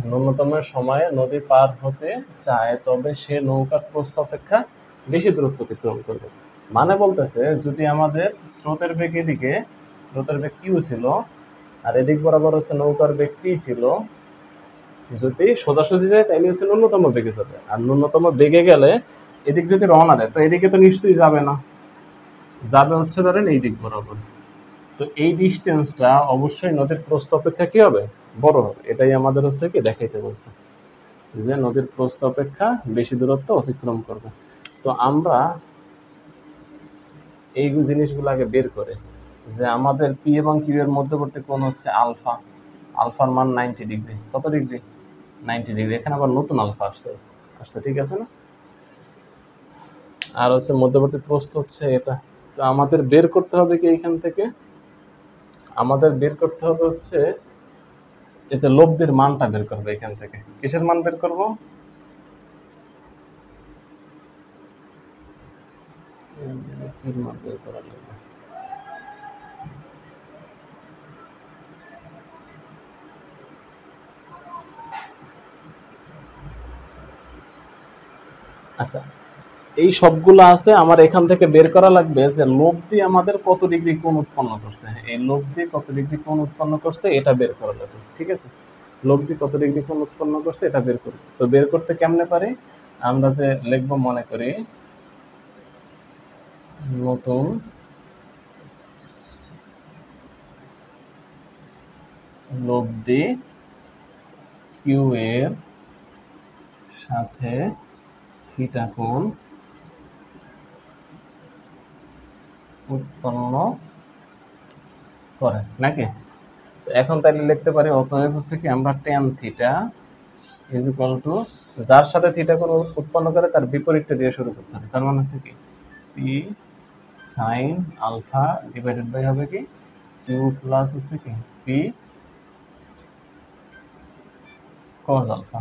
ন্যূনতম সময়ে নদী পার হতে চায়, তবে সে নৌকার প্রস্থ অপেক্ষা বেশি দূরত্ব অতিক্রম করবে। মানে বলতেছে, যদি আমাদের স্রোতের বেগ এদিকে, স্রোতের বেগ কিউ ছিল, আর এদিক বরাবর হচ্ছে নৌকার বেগ পি ছিল, যদি সোজাসুজি যায় তাইলে হচ্ছে ন্যূনতম বেগে যাবে। আর ন্যূনতম বেগে গেলে এদিক যদি রওনা দেয়, তো এদিকে তো নিশ্চয়ই যাবে না, যাবে হচ্ছে ধরেন এই দিক বরাবর। তো এই ডিস্টেন্সটা অবশ্যই নদীর প্রস্থ অপেক্ষা কি হবে? বড় হবে। এটাই আমাদের হচ্ছে কি দেখাইতে বলছে, যে নদীর প্রস্থ অপেক্ষা বেশি দূরত্ব অতিক্রম করবে। তো আমরা এই জিনিসগুলো আগে বের করে, যে আমাদের পি এবং কিউ এর মধ্যবর্তী কোণ হচ্ছে আলফা, আলফার মান 90 ডিগ্রি। কত ডিগ্রি? 90 ডিগ্রি। এখানে আবার নতুন আলফা আসছে, ঠিক আছে না? আর হচ্ছে মধ্যবর্তী প্রস্থ হচ্ছে এটা। তো আমাদের বের করতে হবে কি এইখান থেকে, আমাদের বের করতে হবে হচ্ছে এই যে লব্ধির মানটা বের করবে এখান থেকে। কিসের মান বের করব? লব্ধির মান বের করা লাগবে। আচ্ছা, এই সবগুলো আছে, আমার এখান থেকে বের করা লাগবে যে লব্ধি আমাদের কত ডিগ্রি কোণ উৎপন্ন করছে। এই লব্ধি কত ডিগ্রি কোণ উৎপন্ন করছে এটা বের করা লাগবে, ঠিক আছে? লব্ধি কত ডিগ্রি কোণ উৎপন্ন করছে এটা বের করব। তো বের করতে কেমনে পারি? আমরা যে লিখবো, মনে করি নতুন লব্ধি কিউ এর সাথে থিটা কোণ উৎপন্ন করে নাকি? এখন তাহলে লিখতে পারি, অতএব হচ্ছে কি আমরা tan theta is equal two, যার সাথে থিটা কোণ উৎপন্ন করে তার বিপরীতটা দিয়ে শুরু করতে হবে। তার মানে হচ্ছে কি P sine alpha divided by হবে কি কিউ প্লাস হচ্ছে কি পি কজ আলফা।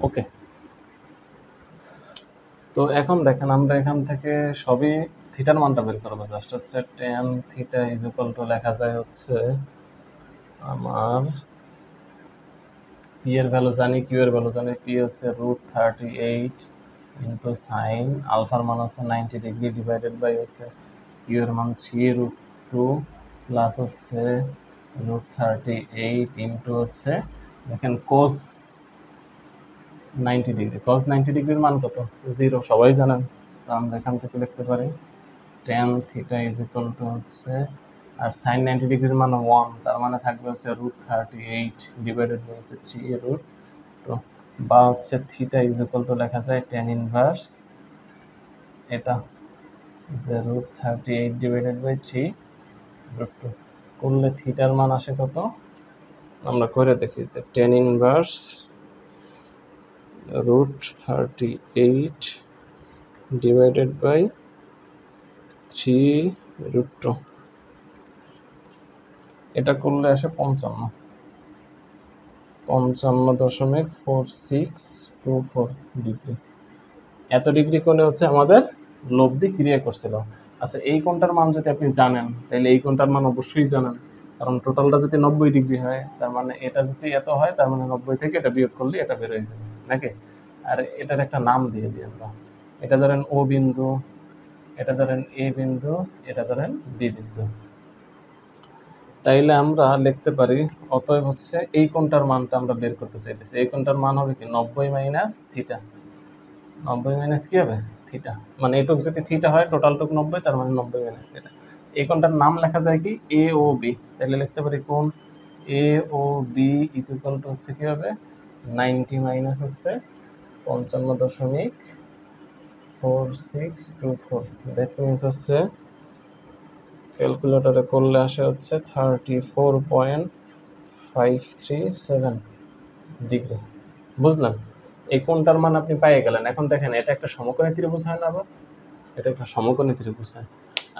ওকে। তো এখন দেখেন, আমরা এখান থেকে সবই থিটার মানটা বের করবো। জাস্ট হচ্ছে tan theta is equal to লেখা যায় হচ্ছে, আমার পি এর ভ্যালু জানি, কিউ এর ভ্যালু জানি। পি হচ্ছে √38 ইন্টু সাইন আলফার মান হচ্ছে 90 ডিগ্রি ডিভাইডেড বাই হচ্ছে কিউ এর মান 3√2 প্লাস হচ্ছে √38 ইন্টু হচ্ছে দেখেন cos 90 ডিগ্রি। cos 90 ডিগ্রির মান কত? 0, সবাই জানেন। তো আমরা এখান থেকে লিখতে পারি tan theta is equal to হচ্ছে, আর সাইন 90 ডিগ্রির মান 1, তার মানে থাকবে হচ্ছে √38 ডিভাইডেড বাই হচ্ছে 3√2, বা হচ্ছে থিটা ইজ ইকুয়াল টু লেখা যায় tan ইনভার্স এটা, যে √38 ডিভাইডেড বাই 3√2 করলে থিটার মান আসে কত? আমরা করে দেখি যে tan ইনভার্স √38 ডিভাইডেড বাই 3√2, এটা করলে আসে 55.4624 ডিগ্রি। এত ডিগ্রি কোণে হচ্ছে আমাদের লব্ধি ক্রিয়া করছিল। আচ্ছা, এই কোণটার মান যদি আপনি জানেন তাহলে এই কোণটার মান অবশ্যই জানেন, কারণ টোটালটা যদি 90 ডিগ্রি হয় তার মানে এটা যদি এত হয় তার মানে 90 থেকে এটা বিয়োগ করলে এটা বের হয়ে যাবে নাকি। আর এটার একটা নাম দিয়ে দিই আমরা, এটা ধরেন ও বিন্দু, এটা ধরেন এ বিন্দু, এটা ধরেন বি বিন্দু। তাইলে আমরা লিখতে পারি অতএব হচ্ছে এই কোণটার মানটা আমরা বের করতে চাইতেছি, এই কোণটার মান হবে কি 90 মাইনাস থিটা। 90 মাইনাস কি হবে থিটা, মানে এটুক যদি থিটা হয় টোটালটুক 90, তার মানে 90 মাইনাস থিটা। এই কোণটার নাম লেখা যায় কি এ ও বি, তাহলে লিখতে পারি কোণ এ ও বি ইজ ইকুয়াল টু হচ্ছে কি হবে 90 মাইনাস হচ্ছে 55.4624, দ্যাট মিনস হচ্ছে ক্যালকুলেটরে করলে আসে হচ্ছে 34.537 ডিগ্রি। বুঝলেন? এই কোণটার মান আপনি পেয়ে গেলেন। এখন দেখেন এটা একটা সমকোণী ত্রিভুজ হয় না, আবার এটা একটা সমকোণী ত্রিভুজ হয়।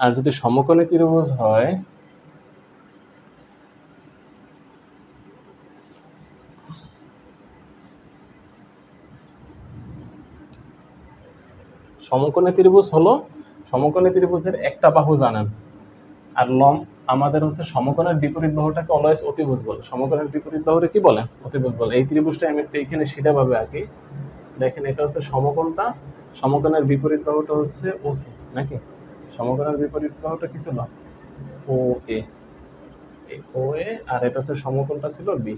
আর যদি সমকোণী ত্রিভুজ হয় সমকোণী ত্রিভুজ হলো সমকোণী ত্রিভুজের একটা বাহু জানেন, আর আমাদের হচ্ছে সমকোণের বিপরীত বাহুটাকে অলওয়েজ অতিভুজ বলে। সমকোণের বিপরীত বাহুরে কি বলে অতিভুজ বলে। এই ত্রিভুজটা আমি একটা এখানে সিধাভাবে আঁকি, দেখেন এটা হচ্ছে সমকোণটা, সমকোণের বিপরীত বাহুটা হচ্ছে ওসি নাকি, সমকোণের বিপরীত বাহুটা কি ছিল ও এ, ও এ, আর এটা হচ্ছে সমকোণটা ছিল বি।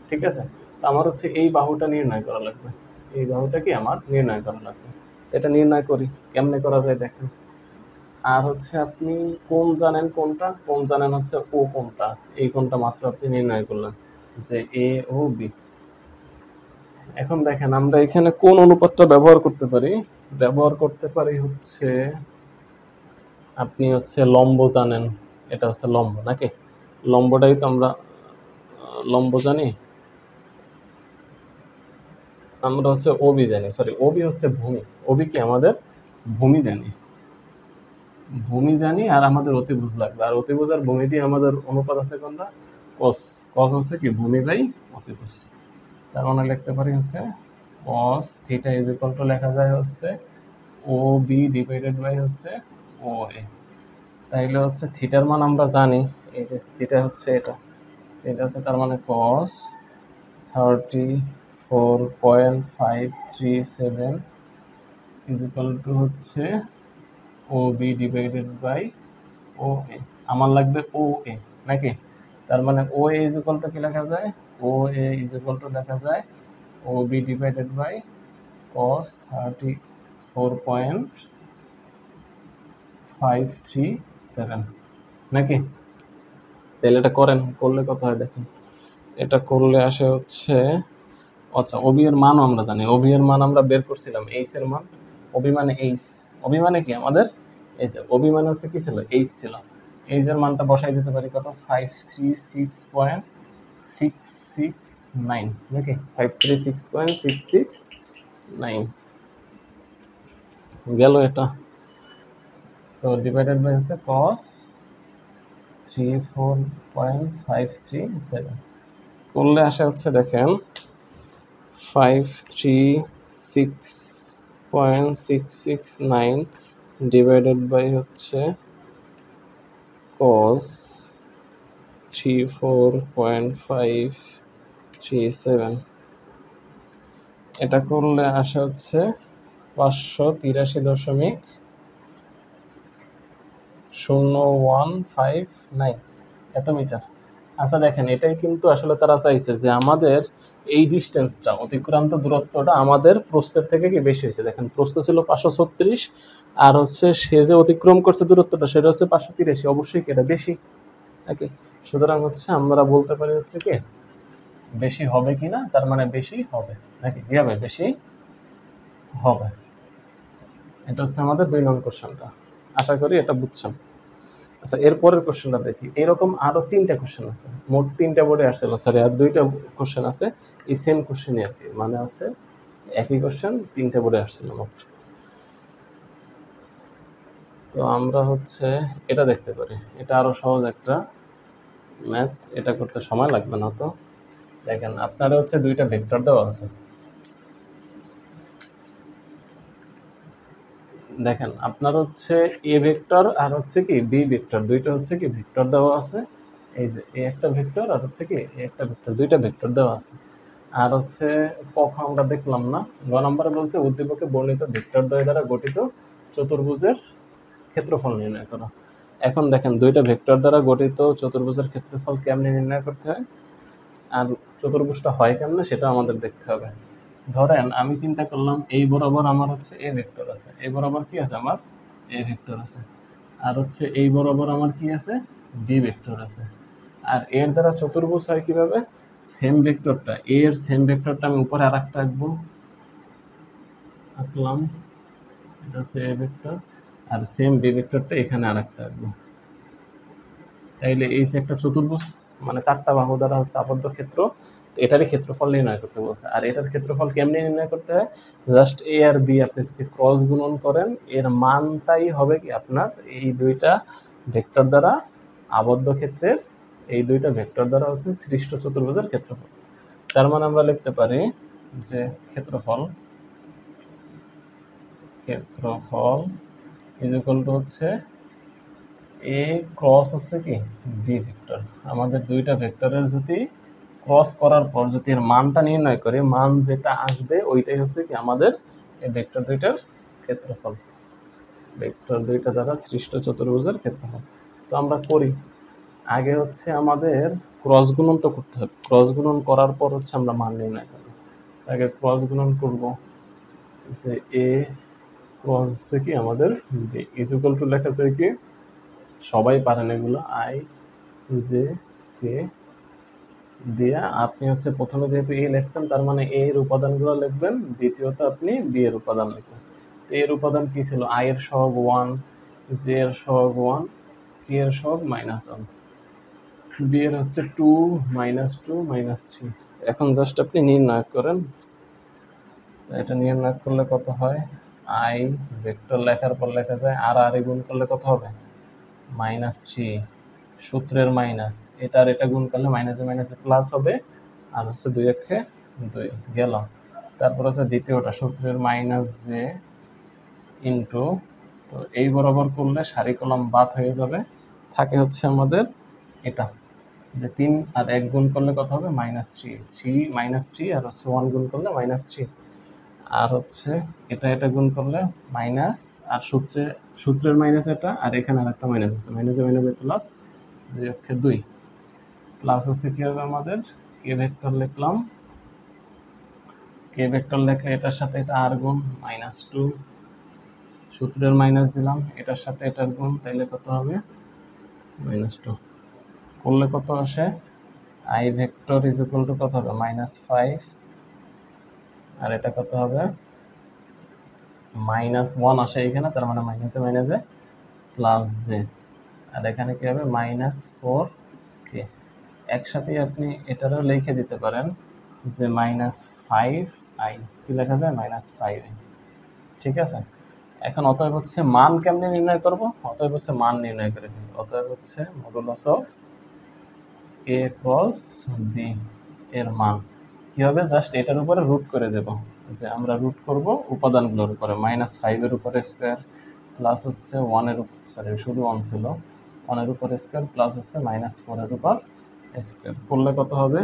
ঠিক আছে, তো আমার হচ্ছে এই বাহুটা নির্ণয় করা লাগবে, এই বাহুটা কি আমার নির্ণয় করা লাগবে। তো এটা নির্ণয় করি, কেমনে করা যায় দেখেন। আর হচ্ছে আপনি কোণ জানেন, কোণ জানেন হচ্ছে ও কোণটা, এই কোণটা মাত্র আপনি নির্ণয় করলেন যে এ ও বি। এখন দেখেন আমরা এখানে কোন অনুপাতটা ব্যবহার করতে পারি হচ্ছে আপনি হচ্ছে লম্ব জানেন, এটা হচ্ছে লম্ব নাকি, লম্বটাই তো আমরা লম্ব জানি, আমরা হচ্ছে ওবি জানি, সরি ওবি হচ্ছে ভূমি, ওবি কি আমাদের ভূমি জানি, আর আমাদের অতিভুজ লাগবে, আর অতিভুজ আর ভূমি দিয়ে আমাদের অনুপাত আছে কোনটা cos, হচ্ছে কি ভূমি বাই অতিভুজ। তার মানে লিখতে পারি হচ্ছে cos theta is equal to লেখা যায় হচ্ছে ও বি ডিভাইডেড বাই হচ্ছে ও এ। তাইলে হচ্ছে থিটার মান আমরা জানি, এই যে থিটা হচ্ছে এটা হচ্ছে তার মানে cos 34.537 ইজ ইকুয়াল টু হচ্ছে ও বি ডিভাইডেড বাই ও এ। আমার লাগবে ও এ নাকি, তার মানে ও এ ইজ ইকুয়াল টু কি লেখা যায়, ও এ ইজ ইকুয়াল টু লেখা যায় ও বি ডিভাইডেড বাই cos 34.537 নাকি। তাহলে এটা করেন, করলে কত হয় দেখেন, এটা করলে আসে হচ্ছে, আচ্ছা ওবি এর মানও আমরা জানি, ওবি এর মান আমরা বের করছিলাম এইচ এর মান, ওবি মানে এইচ, ওবি মানে কি আমাদের এই যে ওবি মানে হচ্ছে কি ছিল এইচ ছিল, এইচ এর মানটা বসাই দিতে পারি কত 536.669 নাকি 536.669 গেল এটা, তো ডিভাইডেড বাই হচ্ছে cos 34.537 করলে আসে হচ্ছে দেখেন 536.669 ডিভাইডেড বাই হচ্ছে cos 34.537, এটা করলে আসে হচ্ছে 583.0159 এত মিটার। আচ্ছা দেখেন এটাই কিন্তু আসলে তারা চাইছে যে আমাদের এই ডিস্টেন্সটা অতিক্রান্ত দূরত্বটা আমাদের প্রস্থের থেকে কি বেশি হয়েছে। দেখেন প্রস্থ ছিল 536 আর হচ্ছে সে যে অতিক্রম করছে দূরত্বটা সেটা হচ্ছে 583, অবশ্যই কি এটা বেশি নাকি। সুতরাং হচ্ছে আমরা বলতে পারি হচ্ছে কি বেশি হবে কিনা, তার মানে বেশি হবে নাকি, কি হবে বেশি হবে। এটা হচ্ছে আমাদের 2 নং কোশ্চেনটা, আশা করি এটা বুঝছেন। আচ্ছা এরপরের কোশ্চেনটা দেখি, এরকম আরো 3টা কোশ্চেন আছে, মোট 3টা বোর্ডে আসছিল, সরি আর 2টা কোশ্চেন আছে এই সেম কোশ্চেনই আর কি, মানে হচ্ছে একই কোশ্চেন 3টা বোর্ডে আসছিল মোট। তো আমরা হচ্ছে এটা দেখতে পারি, এটা আরো সহজ একটা ম্যাথ, এটা করতে সময় লাগবে না তো। দেখেন আপনাদের হচ্ছে 2টা ভেক্টর দেওয়া আছে, দেখেন আপনার হচ্ছে এ ভেক্টর আর হচ্ছে কি বি ভেক্টর, দুইটা হচ্ছে কি ভেক্টর দেওয়া আছে। এই যে এ একটা ভেক্টর আর হচ্ছে কি এ একটা ভেক্টর, দুইটা ভেক্টর দেওয়া আছে। আর হচ্ছে কখন আমরা দেখলাম না, গ নম্বরে বলছে উদ্দীপকে বর্ণিত ভেক্টর দ্বয় দ্বারা গঠিত চতুর্ভুজের ক্ষেত্রফল নির্ণয় করো। এখন দেখেন দুইটা ভেক্টর দ্বারা গঠিত চতুর্ভুজের ক্ষেত্রফল কেমনে নির্ণয় করতে হয় আর চতুর্ভুজটা হয় কেমনে সেটা আমাদের দেখতে হবে। ধরেন আমি চিন্তা করলাম এই বরাবর আমার হচ্ছে এ ভেক্টর আছে, এই বরাবর কি আছে আমার এ ভেক্টর আছে, আর হচ্ছে এই বরাবর আমার কি আছে বি ভেক্টর আছে। আর এর দ্বারা চতুর্ভুজ হয় কিভাবে, সেম ভেক্টরটা এ এর সেম ভেক্টরটা আমি উপরে আরেকটা আঁকবো, আঁকলাম, এটা হচ্ছে এ ভেক্টর, আর সেম বি ভেক্টরটা এখানে আরেকটা আঁকবো। তাইলে এই যে একটা চতুর্ভুজ মানে চারটা বাহু দ্বারা হচ্ছে আবদ্ধ ক্ষেত্র, এটারই ক্ষেত্রফল নির্ণয় করতে বলছে। আর এটার ক্ষেত্রফল কেমনে নির্ণয় করতে হয়, জাস্ট এ আর বি আপনি যদি ক্রস গুণন করেন এর মানটাই হবে কি আপনার এই দুইটা ভেক্টর দ্বারা আবদ্ধ ক্ষেত্রের, এই দুইটা ভেক্টর দ্বারা হচ্ছে সৃষ্ট চতুর্ভুজের ক্ষেত্রফল। তার মানে আমরা লিখতে পারি যে ক্ষেত্রফল ক্ষেত্রফল ইজ ইকুয়াল টু হচ্ছে এ ক্রস হচ্ছে কি বি ভেক্টর। আমাদের দুইটা ভেক্টরের যদি ক্রস করার পর যদি এর মানটা নির্ণয় করে, মান যেটা আসবে ওইটাই হচ্ছে কি আমাদের এই ভেক্টর দুইটার ক্ষেত্রফল, ভেক্টর দুইটা দ্বারা সৃষ্ট চতুর্ভুজের ক্ষেত্রফল। তো আমরা করি, আগে হচ্ছে আমাদের ক্রস গুণন তো করতে হবে, ক্রস গুণন করার পর হচ্ছে আমরা মান নির্ণয় করব। আগে ক্রস গুণন করব, যে এ ক্রস হচ্ছে কি আমাদের বি ইজ ইকুয়াল টু লেখা যায় কি, সবাই পারেন এগুলো, আই জে কে দিয়া আপনি হচ্ছে প্রথমে যেহেতু এ লিখছেন তার মানে এ এর উপাদানগুলো লিখবেন, দ্বিতীয়ত আপনি বি এর উপাদান লিখবেন। এ এর উপাদান কি ছিল, আই এর সহগ 1, জে এর সহগ 1, কে এর সহগ -1, বি এর হচ্ছে 2 -2 -3। এখন জাস্ট আপনি নির্ণয় করেন, এটা নির্ণয় করলে কত হয়, আই ভেক্টর লেখার পর লেখা যায় আর আর গুণ করলে কত হবে -3, সূত্রের মাইনাস, এটা আর এটা গুণ করলে মাইনাসে মাইনাসে প্লাস হবে, আর হচ্ছে 2 একে 2 গেল। তারপর হচ্ছে দ্বিতীয়টা সূত্রের মাইনাস জে ইন্টু, তো এই বরাবর করলে সারি কলম বাদ হয়ে যাবে, থাকে হচ্ছে আমাদের এটা যে 3 আর 1 গুণ করলে কত হবে -3 আর হচ্ছে 1 গুণ করলে -3, আর হচ্ছে এটা এটা গুণ করলে মাইনাস, আর সূত্রের মাইনাস এটা, আর এখানে আরেকটা মাইনাস আছে, মাইনাসে মাইনাসে প্লাস, 2 অক্ষে 2, প্লাস হচ্ছে কি হবে আমাদের কে ভেক্টর লিখলাম, কে ভেক্টর লিখলে এটার সাথে এটা আর গুণ -2, সূত্রের মাইনাস দিলাম, এটার সাথে এটার গুণ, তাইলে কত হবে -2, করলে কত আসে, I vector is equal two কত হবে -5, আর এটা কত হবে -1 আসে এখানে, তার মানে মাইনাসে মাইনাসে প্লাস জে, আর এখানে কি হবে -4 কে। একসাথে আপনি এটারও লিখে দিতে পারেন যে -5 আই, কি লেখা যায় -5 আই, ঠিক আছে। এখন অতএব হচ্ছে মান কেমনে নির্ণয় করব, অতএব হচ্ছে মান নির্ণয় করে ফেলি, অতএব হচ্ছে modulus of A cross B এর মান কি হবে, জাস্ট এটার উপরে রুট করে দেব, যে আমরা রুট করব উপাদানগুলোর উপরে, -5 এর উপরে স্কয়ার প্লাস হচ্ছে 1 এর উপর, সরি শুধু 1 ছিল, 1 এর উপর স্কয়ার প্লাস হচ্ছে -4 এর উপর স্কয়ার, করলে কত হবে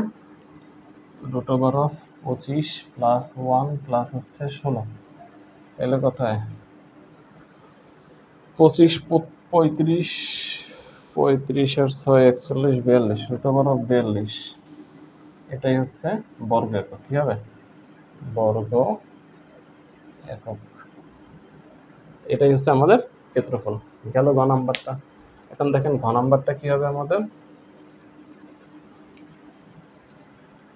√25 প্লাস 1 প্লাস হচ্ছে 16, তাহলে কত হয় 25 35 35 আর 6 41 42, √42, এটাই হচ্ছে বর্গ একক, কি হবে বর্গ একক, এটাই হচ্ছে আমাদের ক্ষেত্রফল। গেল ঘ নাম্বারটা। এখন দেখেন ঘ নাম্বারটা কি হবে আমাদের,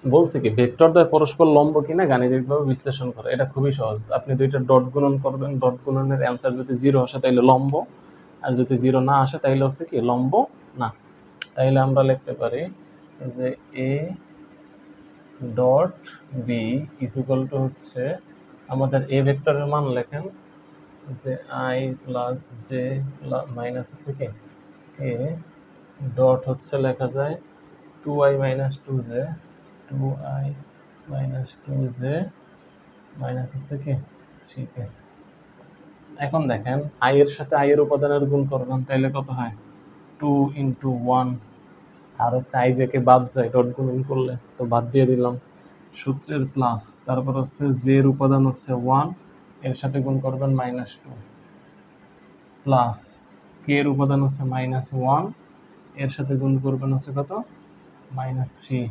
বলছে কি ভেক্টর দ্বয় পরস্পর লম্ব কিনা গাণিতিকভাবে বিশ্লেষণ করে। এটা খুবই সহজ, আপনি দুইটা ডট গুণন করবেন, ডট গুণনের অ্যান্সার যদি 0 আসে তাইলে লম্ব, আর যদি 0 না আসে তাইলে হচ্ছে কি লম্ব না। তাইলে আমরা লিখতে পারি যে A dot B is equal to হচ্ছে আমাদের এ ভেক্টরের মান লেখেন যে আই প্লাস জে মাইনাস হচ্ছে কি এ ডট হচ্ছে লেখা যায় 2i minus 2j, 2i minus 2j minus হচ্ছে কি 3k, এখন দেখেন আই এর সাথে আই এর উপাদানের গুণ করবেন, তাইলে কত হয় 2 ইন্টু 1, আর হচ্ছে আই জে কে বাদ যায় ডট গুণন করলে, তো বাদ দিয়ে দিলাম সূত্রের প্লাস, তারপর হচ্ছে জে এর উপাদান হচ্ছে 1, এর সাথে গুণ করবেন -2, প্লাস কে এর উপাদান হচ্ছে -1, এর সাথে গুণ করবেন হচ্ছে কত -3,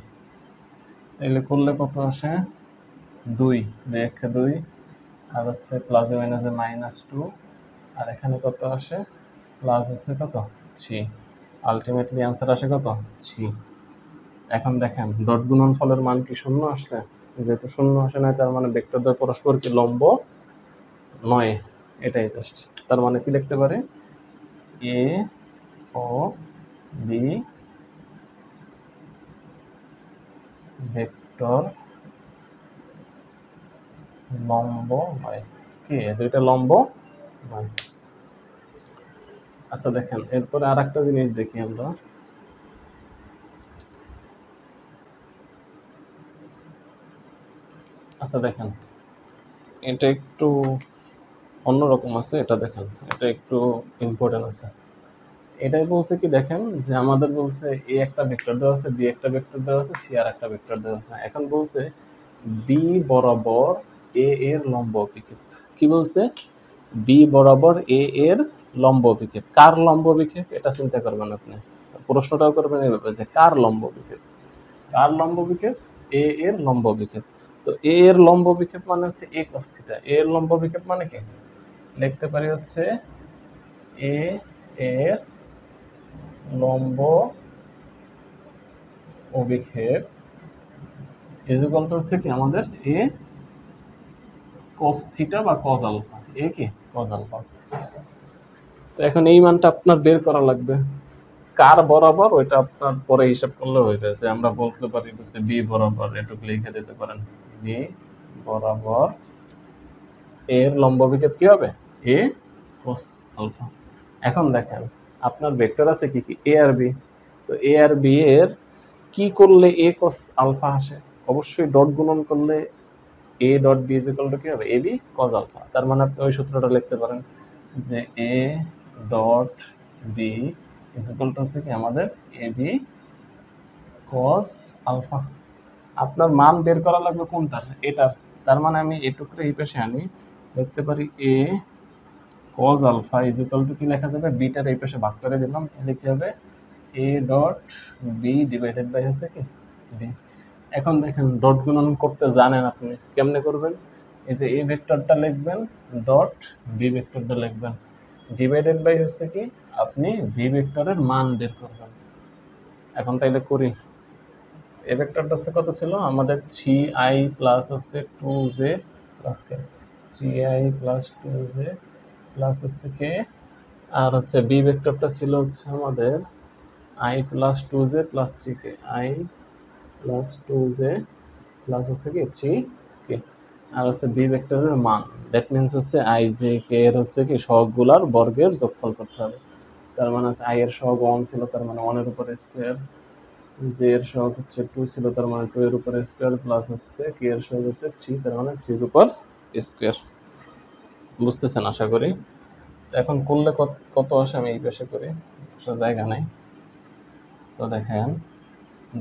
তাইলে করলে কত আসে 2, 2 আর হচ্ছে প্লাসে মাইনাসে -2, আর এখানে কত আসে প্লাস হচ্ছে কত 3, আলটিমেটলি অ্যান্সার আসে কত 3। এখন দেখেন ডট গুণন ফলের মান কি শূন্য আসছে, যেহেতু শূন্য আসে না তার মানে ভেক্টর দ্বয় পরস্পর কি লম্ব নয়, এটাই জাস্ট। তার মানে কি লিখতে পারে এ ও বি ভেক্টর লম্ব নয়, কি দুইটা লম্ব নয়। আচ্ছা দেখেন এরপরে আর একটা জিনিস দেখি আমরা, আচ্ছা দেখেন এটা একটু অন্যরকম আছে, এটা দেখেন এটা একটু ইম্পর্টেন্ট আছে। এটাই বলছে কি দেখেন যে আমাদের বলছে এ একটা ভেক্টর দেওয়া আছে, বি একটা ভেক্টর দেওয়া আছে, সি আর একটা ভেক্টর দেওয়া আছে। এখন বলছে বি বরাবর এ এর লম্ব অভিক্ষেপ। কি বলছে বি বরাবর এ এর লম্ব অভিক্ষেপ। কার লম্ব অভিক্ষেপ এটা চিন্তা করবেন আপনি, প্রশ্নটাও করবেন এইভাবে যে কার লম্ব অভিক্ষেপ, কার লম্ব অভিক্ষেপ এ এর লম্ব অভিক্ষেপ। তো এ এর লম্ব অভিক্ষেপ মানে হচ্ছে এ cos থিটা, এ এর লম্ব অভিক্ষেপ মানে কি লিখতে পারি হচ্ছে এ এর লম্ব অভিক্ষেপ ইকুয়াল টু হচ্ছে কি আমাদের এ cos থিটা বা cos আলফা, এ কি cos আলফা। তো এখন এই মানটা আপনার বের করা লাগবে কার বরাবর, ওইটা আপনার পরে হিসাব করলে হয়ে যাচ্ছে। আমরা বলতে পারি হচ্ছে বি বরাবর, এটুকু লিখে দিতে পারেন বি বরাবর এর লম্ব অভিক্ষেপ কি হবে এ cos আলফা। এখন দেখেন আপনার ভেক্টর আছে কি কি এ আর বি, তো এ আর বি এর কি করলে এ cos আলফা আসে, অবশ্যই ডট গুণন করলে A dot B is equal to কি হবে এ বি cos আলফা। তার মানে আপনি ওই সূত্রটা লিখতে পারেন যে A dot B is equal to হচ্ছে কি আমাদের এ বি cos আলফা। আপনার মান বের করা লাগবে কোনটার এটার, তার মানে আমি এটুকু এই পাশে আনি, লিখতে পারি A cos alpha is equal to কি লেখা যাবে বিটার এই পাশে ভাগ করে দিলাম, তাহলে কি হবে A dot B divided by হচ্ছে কি বি। এখন দেখেন ডট গুণন করতে জানেন আপনি, কেমনে করবেন এই যে এ ভেক্টরটা লিখবেন ডট বি ভেক্টরটা লিখবেন, ডিভাইডেড বাই হচ্ছে কি আপনি বি ভেক্টরের মান বের করবেন। এখন তাইলে করি, এ ভেক্টরটা হচ্ছে কত ছিল আমাদের 3i প্লাস হচ্ছে 2j প্লাস কে, 3i প্লাস 2j প্লাস হচ্ছে কে, আর হচ্ছে বি ভেক্টরটা ছিল হচ্ছে আমাদের i plus 2j plus 3k, i plus 2j plus হচ্ছে কি 3k, আর হচ্ছে বি ভেক্টরের মান, দ্যাট মিনস হচ্ছে i j k এর হচ্ছে কি সহগগুলার বর্গের যোগফল করতে হবে। তার মানে হচ্ছে i এর সহগ 1 ছিল, তার মানে 1 এর উপরে স্কয়ার, জে এর সহগ হচ্ছে 2 ছিল, তার মানে 2 এর উপরে স্কয়ার, প্লাস হচ্ছে কে এর সহগ হচ্ছে 3, তার মানে 3 এর উপর স্কয়ার। বুঝতেছেন আশা করি। তো এখন করলে কত আসে আমি এই পাশে করি, জায়গা নাই। তো দেখেন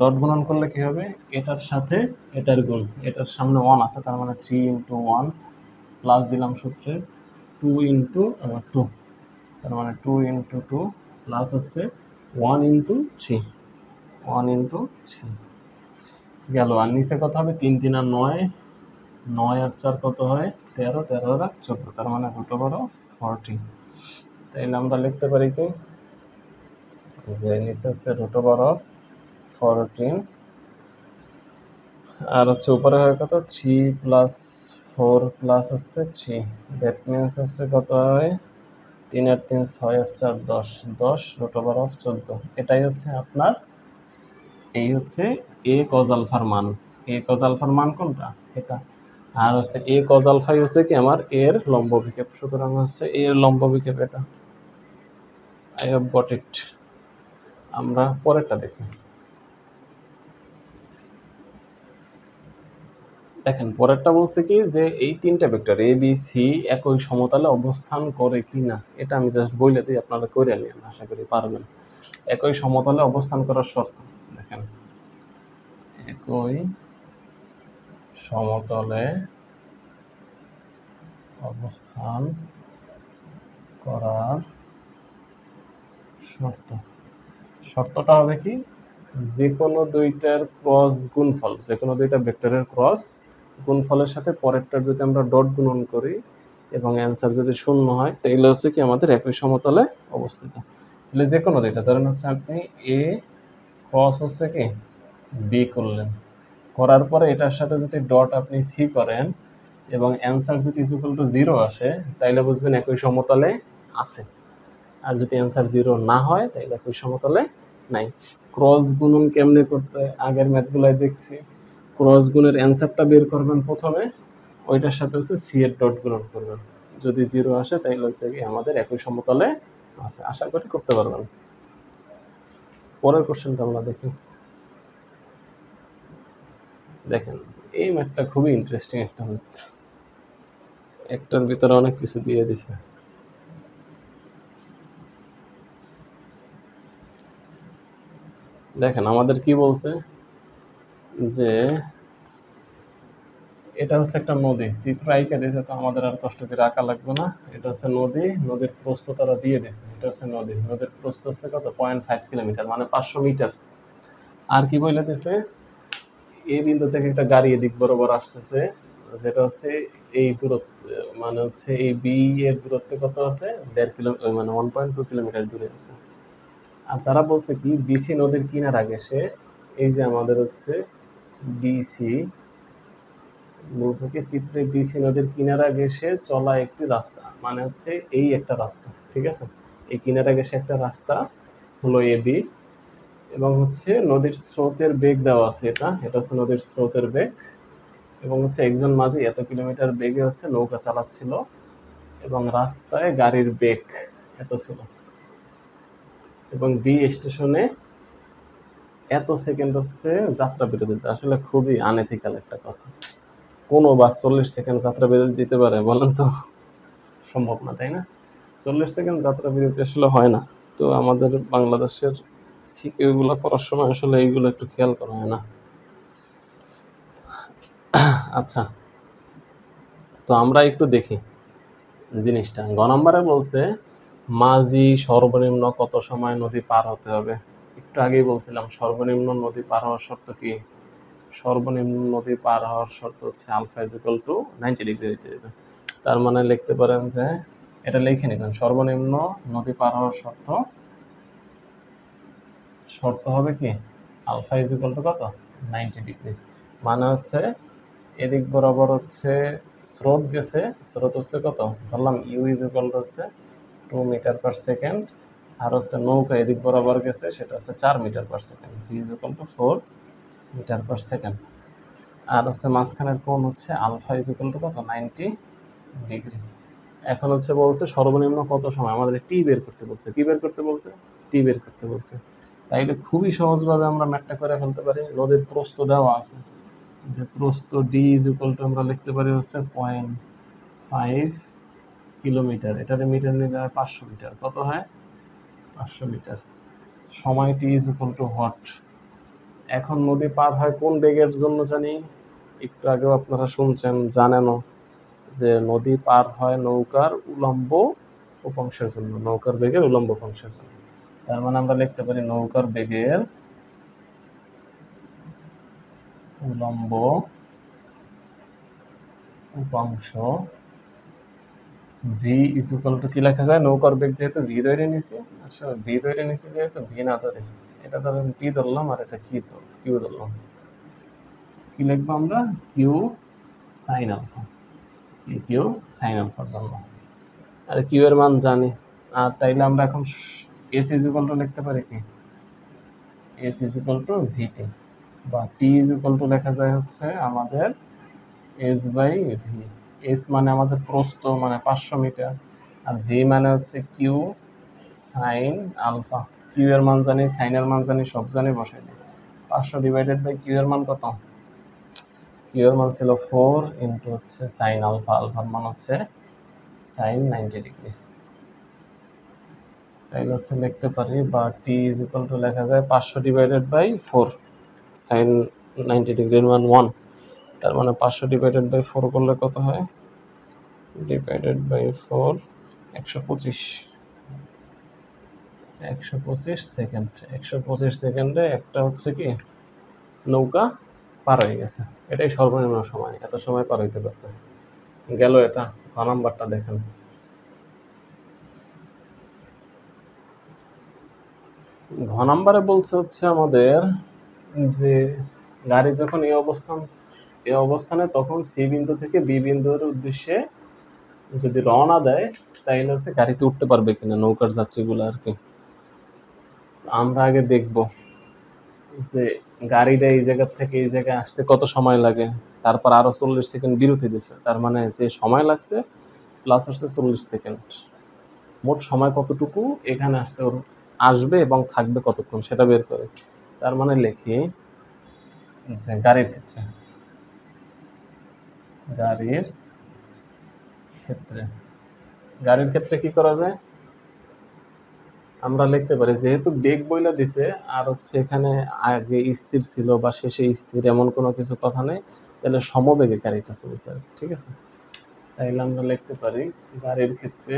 ডট গুণন করলে কি হবে এটার সাথে এটার গুণ, এটার সামনে 1 আছে তার মানে 3 ইন্টু 1 প্লাস দিলাম সূত্রে 2 ইন্টু 2, তার মানে 2 ইন্টু 2 প্লাস হচ্ছে 1 ইন্টু 3, 1 ইন্টু 3 গেল। আর নিচে কত হবে 3 3 আর 9, 9 আর 4 কত হয় 13, 13 আর 14, তার মানে রুট ওভার অফ 40। তাইলে আমরা লিখতে পারি কি যে নিচে হচ্ছে রুট ওভার অফ 14 আর হচ্ছে উপরে হয় কত 3 প্লাস 4 প্লাস হচ্ছে 3, দ্যাট মিনস হচ্ছে কত হয় 3 আর 3 6 আর 4 10, 10 রুট ওভার অফ 14। এটাই হচ্ছে আপনার এই হচ্ছে এ কজ আলফার মান, এ কজ আলফার মান কোনটা এটা, আর হচ্ছে এ কজ আলফাই হচ্ছে কি আমার এর লম্ব অভিক্ষেপ, সুতরাং হচ্ছে এর লম্ব অভিক্ষেপ এটা। I have got it. আমরা পরেরটা দেখি। দেখেন পরেরটা বলছে কি যে এই তিনটা ভেক্টর এ বি সি একই সমতলে অবস্থান করে কিনা, এটা আমি জাস্ট বইলে দিই, আপনারা করে নিন, আশা করি পারবেন। একই সমতলে অবস্থান করার শর্ত, দেখেন একই সমতলে অবস্থান করার শর্ত, শর্তটা হবে কি, যে কোনো দুইটার ক্রস গুণফল, যে কোনো দুইটা ভেক্টরের ক্রস গুণফলের সাথে পরেরটার যদি আমরা ডট গুণন করি এবং অ্যান্সার যদি শূন্য হয় তাহলে হচ্ছে কি আমাদের একই সমতলে অবস্থিত। তাহলে যে কোনো দুইটা, ধরেন হচ্ছে আপনি এ ক্রস হচ্ছে কি বি করলেন, করার পরে এটার সাথে যদি ডট আপনি সি করেন এবং অ্যান্সার যদি ইকুয়াল টু 0 আসে তাইলে বুঝবেন একই সমতলে আছে। আর যদি অ্যান্সার 0 না হয় তাহলে একই সমতলে নাই। ক্রস গুণন কেমনে করতে আগের ম্যাথগুলাই দেখছি। ক্রস গুণের অ্যান্সারটা বের করবেন প্রথমে, ওইটার সাথে হচ্ছে সি এর ডট গুণন করবেন, যদি 0 আসে তাহলে হচ্ছে কি আমাদের একই সমতলে আছে। আশা করি করতে পারবেন। পরের কোশ্চেনটা আমরা দেখি। দেখেন এই ম্যাথটা খুবই ইন্টারেস্টিং একটা ম্যাথ, একটার ভিতরে অনেক কিছু দিয়ে দিছে। দেখেন আমাদের কি বলছে যে এটা হচ্ছে একটা নদী, চিত্র আঁকা দিয়েছে, তো আমাদের আর কষ্ট করে আঁকা লাগবে না। এটা হচ্ছে নদী, নদীর প্রস্থ তারা দিয়ে দিয়েছে, এটা হচ্ছে নদী, নদীর প্রস্থ হচ্ছে কত 0.5 কিলোমিটার, মানে 500 মিটার। আর কি বলে দিছে, এই বিন্দু থেকে একটা গাড়ি এদিক বরাবর আসতেছে, যেটা হচ্ছে এই দূরত্ব, মানে হচ্ছে এই বি এর দূরত্ব কত আছে 1.5 কিলোমিটার, মানে 1.2 কিলোমিটার দূরে আছে। আর তারা বলছে কি বিসি নদীর কিনার আগে সে, এই যে আমাদের হচ্ছে বিসি, বলছে কি চিত্রে বিসি নদীর কিনারা ঘেঁষে চলা একটি রাস্তা, মানে হচ্ছে এই একটা রাস্তা, ঠিক আছে, এই কিনারা ঘেঁষে একটা রাস্তা হলো এবি, এবং হচ্ছে নদীর স্রোতের বেগ দেওয়া আছে, এটা এটা হচ্ছে নদীর স্রোতের বেগ, এবং হচ্ছে একজন মাঝি এত কিলোমিটার বেগে হচ্ছে নৌকা চালাচ্ছিল, এবং রাস্তায় গাড়ির বেগ এত ছিল, এবং বি স্টেশনে এত সেকেন্ড হচ্ছে যাত্রা বিরতি। আসলে খুবই আনএথিক্যাল একটা কথা, কোনো বাস 40 সেকেন্ড যাত্রা বিরতি দিতে পারে বলেন তো? সম্ভব না, তাই না? 40 সেকেন্ড যাত্রা বিরতি আসলে হয় না। তো আমাদের বাংলাদেশের সিকিউ গুলো পড়ার সময় আসলে এইগুলো একটু খেয়াল করা হয় না। আচ্ছা, তো আমরা একটু দেখি জিনিসটা। গ নম্বরে বলছে মাঝি সর্বনিম্ন কত সময় নদী পার হতে হবে। একটু আগেই বলছিলাম সর্বনিম্ন নদী পার হওয়ার শর্ত কি, সর্বনিম্ন নদী পার হওয়ার শর্ত হচ্ছে alpha is equal to 90 degree হইতে হবে। তার মানে লিখতে পারেন যে, এটা লিখে নিবেন, সর্বনিম্ন নদী পার হওয়ার শর্ত, শর্ত হবে কি আলফা ইজ ইকুয়াল টু কত 90 ডিগ্রি, মানে হচ্ছে এদিক বরাবর হচ্ছে স্রোত গেছে, স্রোত হচ্ছে কত, ধরলাম ইউ ইজ ইকুয়াল টু হচ্ছে 2 মিটার পার সেকেন্ড, আর হচ্ছে নৌকা এদিক বরাবর গেছে সেটা হচ্ছে 4 metre per second, V is equal to 4 metre per second, আর হচ্ছে মাঝখানের কোণ হচ্ছে আলফা ইজ ইকুয়াল টু কত 90 ডিগ্রি। এখন হচ্ছে বলছে সর্বনিম্ন কত সময়, আমাদের টি বের করতে বলছে, কি বের করতে বলছে, টি বের করতে বলছে। তাইলে খুবই সহজভাবে আমরা ম্যাথটা করে ফেলতে পারি। নদীর প্রস্থ দেওয়া আছে, যে প্রস্থ ডি ইজ ইকুয়াল টু আমরা লিখতে পারি হচ্ছে 0.5 কিলোমিটার, এটারে মিটার নিলে হয় 500 মিটার, কত হয় 500 মিটার। সময় টি ইজ ইকুয়াল টু হোয়াট, এখন নদী পার হয় কোন বেগের জন্য জানি, একটু আগেও আপনারা শুনছেন জানেনও, যে নদী পার হয় নৌকার উলম্ব উপাংশের জন্য, নৌকার বেগের উলম্ব উপাংশের জন্য। তার মানে আমরা লিখতে পারি নৌকার বেগের উলম্ব উপাংশ ভি ইজ ইকুয়াল টু কি লেখা যায়, নৌকার বেগ যেহেতু ভি ধরে নিছি, আসলে ভি ধরে নিছি যেহেতু ভি না ধরে, এটা ধরেন টি ধরলাম আর এটা কি কিউ ধরলাম, কি লিখবো আমরা Q sine alpha, Q sine আলফার জন্য, আর কিউ এর মান জানি। আর তাইলে আমরা এখন এস ইজ ইকুয়াল টু লিখতে পারি কি, এস ইজ ইকুয়াল টু ভিটি, বা টি ইজ ইকুয়াল টু লেখা যায় হচ্ছে আমাদের এস বাই ভি। এস মানে আমাদের প্রস্থ, মানে 500 মিটার, আর ভি মানে হচ্ছে কিউ সাইন আলফা। কিউ এর মান জানি, সাইন এর মান জানি, সব জানি, বসাই দিই। 500 ডিভাইডেড বাই কিউ এর মান কত, কিউ এর মান ছিল 4 ইন্টু হচ্ছে সাইন আলফা, আলফার মান হচ্ছে সাইন 90 ডিগ্রি। তাই হচ্ছে লিখতে পারি, বা টি ইজ ইকুয়াল টু লেখা যায় 500 ডিভাইডেড বাই 4, সাইন 90 ডিগ্রির মান 1, তার মানে 500 ডিভাইডেড বাই 4 করলে কত হয়, ডিভাইডেড বাই 4 125 সেকেন্ড। 125 সেকেন্ডে একটা হচ্ছে কি নৌকা পার হয়ে গেছে। এটাই সর্বনিম্ন সময়, এত সময় পার হইতে পারবে। গেল এটা। ক নাম্বারটা দেখেন, ঘ নাম্বারে বলছে হচ্ছে আমাদের যে গাড়ি যখন এই অবস্থানে তখন সি বিন্দু থেকে বি বিন্দুর উদ্দেশ্যে যদি রওনা দেয়, তাইলে হচ্ছে গাড়িতে উঠতে পারবে কিনা নৌকার যাত্রীগুলো আর কি। আমরা আগে দেখব যে গাড়িটা এই জায়গা থেকে এই জায়গায় আসতে কত সময় লাগে, তারপর আরো 40 সেকেন্ড বিরতি দিচ্ছে, তার মানে যে সময় লাগছে প্লাস হচ্ছে 40 সেকেন্ড, মোট সময় কতটুকু এখানে আসবে এবং থাকবে কতক্ষণ সেটা বের করে। তার মানে লিখি যে গাড়ির ক্ষেত্রে কি করা যায়, আমরা লিখতে পারি যেহেতু বেগ বইলা দিছে আর হচ্ছে এখানে আগে স্থির ছিল বা শেষে স্থির এমন কোনো কিছু কথা নেই, তাহলে সমবেগে গাড়িটা চলছে, ঠিক আছে। তাইলে আমরা লিখতে পারি গাড়ির ক্ষেত্রে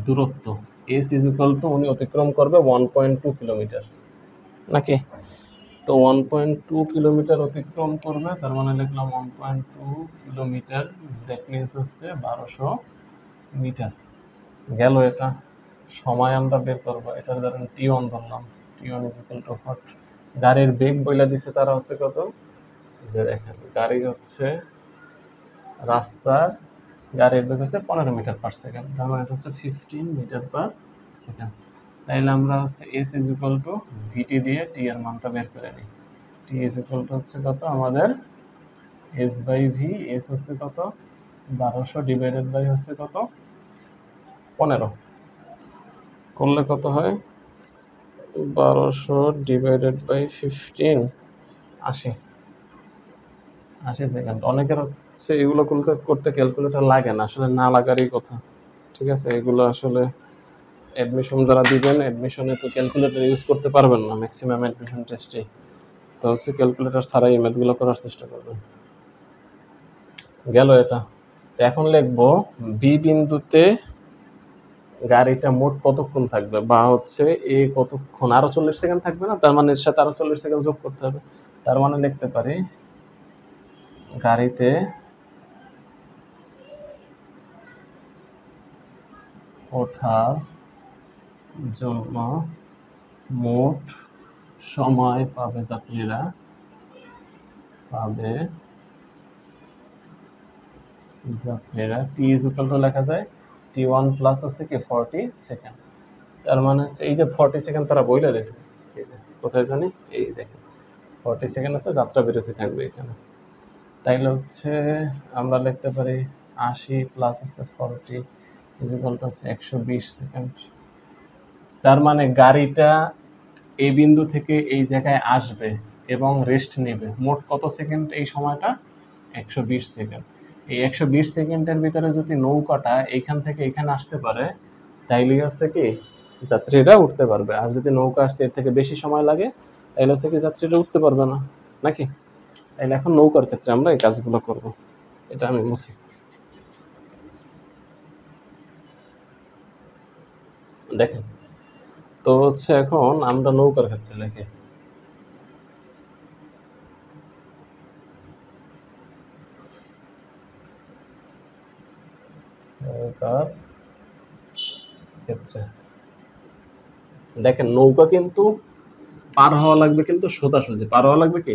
দূরত্ব এস ইজ ইকুয়াল টু উনি অতিক্রম করবে 1.2 কিলোমিটার নাকি, তো 1.2 কিলোমিটার অতিক্রম করবে, তার মানে লিখলাম 1.2 কিলোমিটার, দ্যাট মিনস হচ্ছে 1200 মিটার। গেল এটা। সময় আমরা বের করবো, এটার ধরেন টি1 ধরলাম, টি1 ইজ ইকুয়াল টু হট, গাড়ির বেগ বইলা দিছে তারা হচ্ছে কত, যে দেখেন গাড়ি হচ্ছে রাস্তার গাড়ির বেগ হচ্ছে 15 মিটার পার সেকেন্ড, তার মানে এটা হচ্ছে 15 মিটার পার সেকেন্ড। তাইলে আমরা হচ্ছে এস ইজ ইকুয়াল টু ভিটি দিয়ে টি এর মানটা বের করে নিই। টি ইজ ইকুয়াল টু হচ্ছে কত আমাদের এস বাই ভি, এস হচ্ছে কত 1200 ডিভাইডেড বাই হচ্ছে কত 15, করলে কত হয় 1200 ডিভাইডেড বাই 15, 80 সেকেন্ড। অনেকের হচ্ছে এগুলো করতে ক্যালকুলেটর লাগে না, আসলে না লাগারই কথা, ঠিক আছে। এগুলো আসলে অ্যাডমিশন যারা দিবেন, অ্যাডমিশনে তো ক্যালকুলেটর ইউজ করতে পারবেন না ম্যাক্সিমাম অ্যাডমিশন টেস্টে, তো হচ্ছে ক্যালকুলেটর ছাড়াই এই ম্যাথগুলো করার চেষ্টা করবেন। গেল এটা। তো এখন লিখবো বি বিন্দুতে গাড়িটা মোট কতক্ষণ থাকবে, বা হচ্ছে এ কতক্ষণ, আরো 40 সেকেন্ড থাকবে না, তার মানে এর সাথে আরো 40 সেকেন্ড যোগ করতে হবে, তার মানে লিখতে পারি গাড়িতে ওঠার জন্য মোট সময় পাবে যাত্রীরা টি ইজ ইকুয়াল টু লেখা যায় টি1 প্লাস হচ্ছে কি 40 সেকেন্ড, তার মানে হচ্ছে এই যে 40 সেকেন্ড তারা বইলে দিয়েছে, এই যে কোথায় জানি এই দেখেন 40 সেকেন্ড আছে, যাত্রা বিরতি থাকবে এখানে। তাইলে হচ্ছে আমরা লিখতে পারি 80 প্লাস হচ্ছে 40 ইজ ইকুয়াল টু হচ্ছে 120 সেকেন্ড। তার মানে গাড়িটা এই বিন্দু থেকে এই জায়গায় আসবে এবং রেস্ট নেবে, মোট কত সেকেন্ড এই সময়টা 120 সেকেন্ড। এই 120 সেকেন্ডের ভিতরে যদি নৌকাটা এইখান থেকে এখানে আসতে পারে, তাইলে হচ্ছে কি যাত্রীরা উঠতে পারবে, আর যদি নৌকা আসতে এর থেকে বেশি সময় লাগে তাইলে হচ্ছে কি যাত্রীরা উঠতে পারবে না নাকি। তাইলে এখন নৌকার ক্ষেত্রে আমরা এই কাজগুলো করব, এটা আমি মুছি। দেখেন তো হচ্ছে এখন আমরা নৌকার ক্ষেত্রে লিখি নৌকার ক্ষেত্রে। দেখেন নৌকা কিন্তু পার হওয়া লাগবে, কিন্তু সোজাসুজি পার হওয়া লাগবে, কি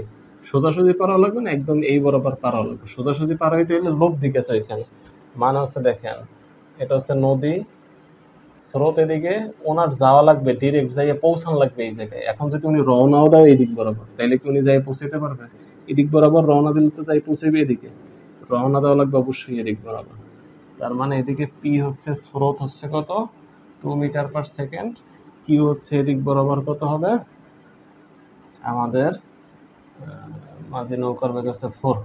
সোজাসুজি পার হওয়া লাগবে না, একদম এই বরাবর পার হওয়া লাগবে। সোজাসুজি পার হইতে হলে লোক দিকে আছে এখানে, মানে হচ্ছে দেখেন এটা হচ্ছে নদী, স্রোত এদিকে, ওনার যাওয়া লাগবে ডিরেক্ট যাইয়ে পৌঁছানো লাগবে এই জায়গায়। এখন যদি উনি রওনাও দেয় এই দিক বরাবর, তাইলে কি উনি যাই পৌঁছাতে পারবে? এদিক বরাবর রওনা দিলে তো যাই পৌঁছাবে এদিকে, রওনা দেওয়া লাগবে অবশ্যই এদিক বরাবর। তার মানে এদিকে পি হচ্ছে স্রোত হচ্ছে কত 2 মিটার পার সেকেন্ড, কিউ হচ্ছে এদিক বরাবর কত হবে আমাদের মাঝি নৌকার বেগ হচ্ছে 4,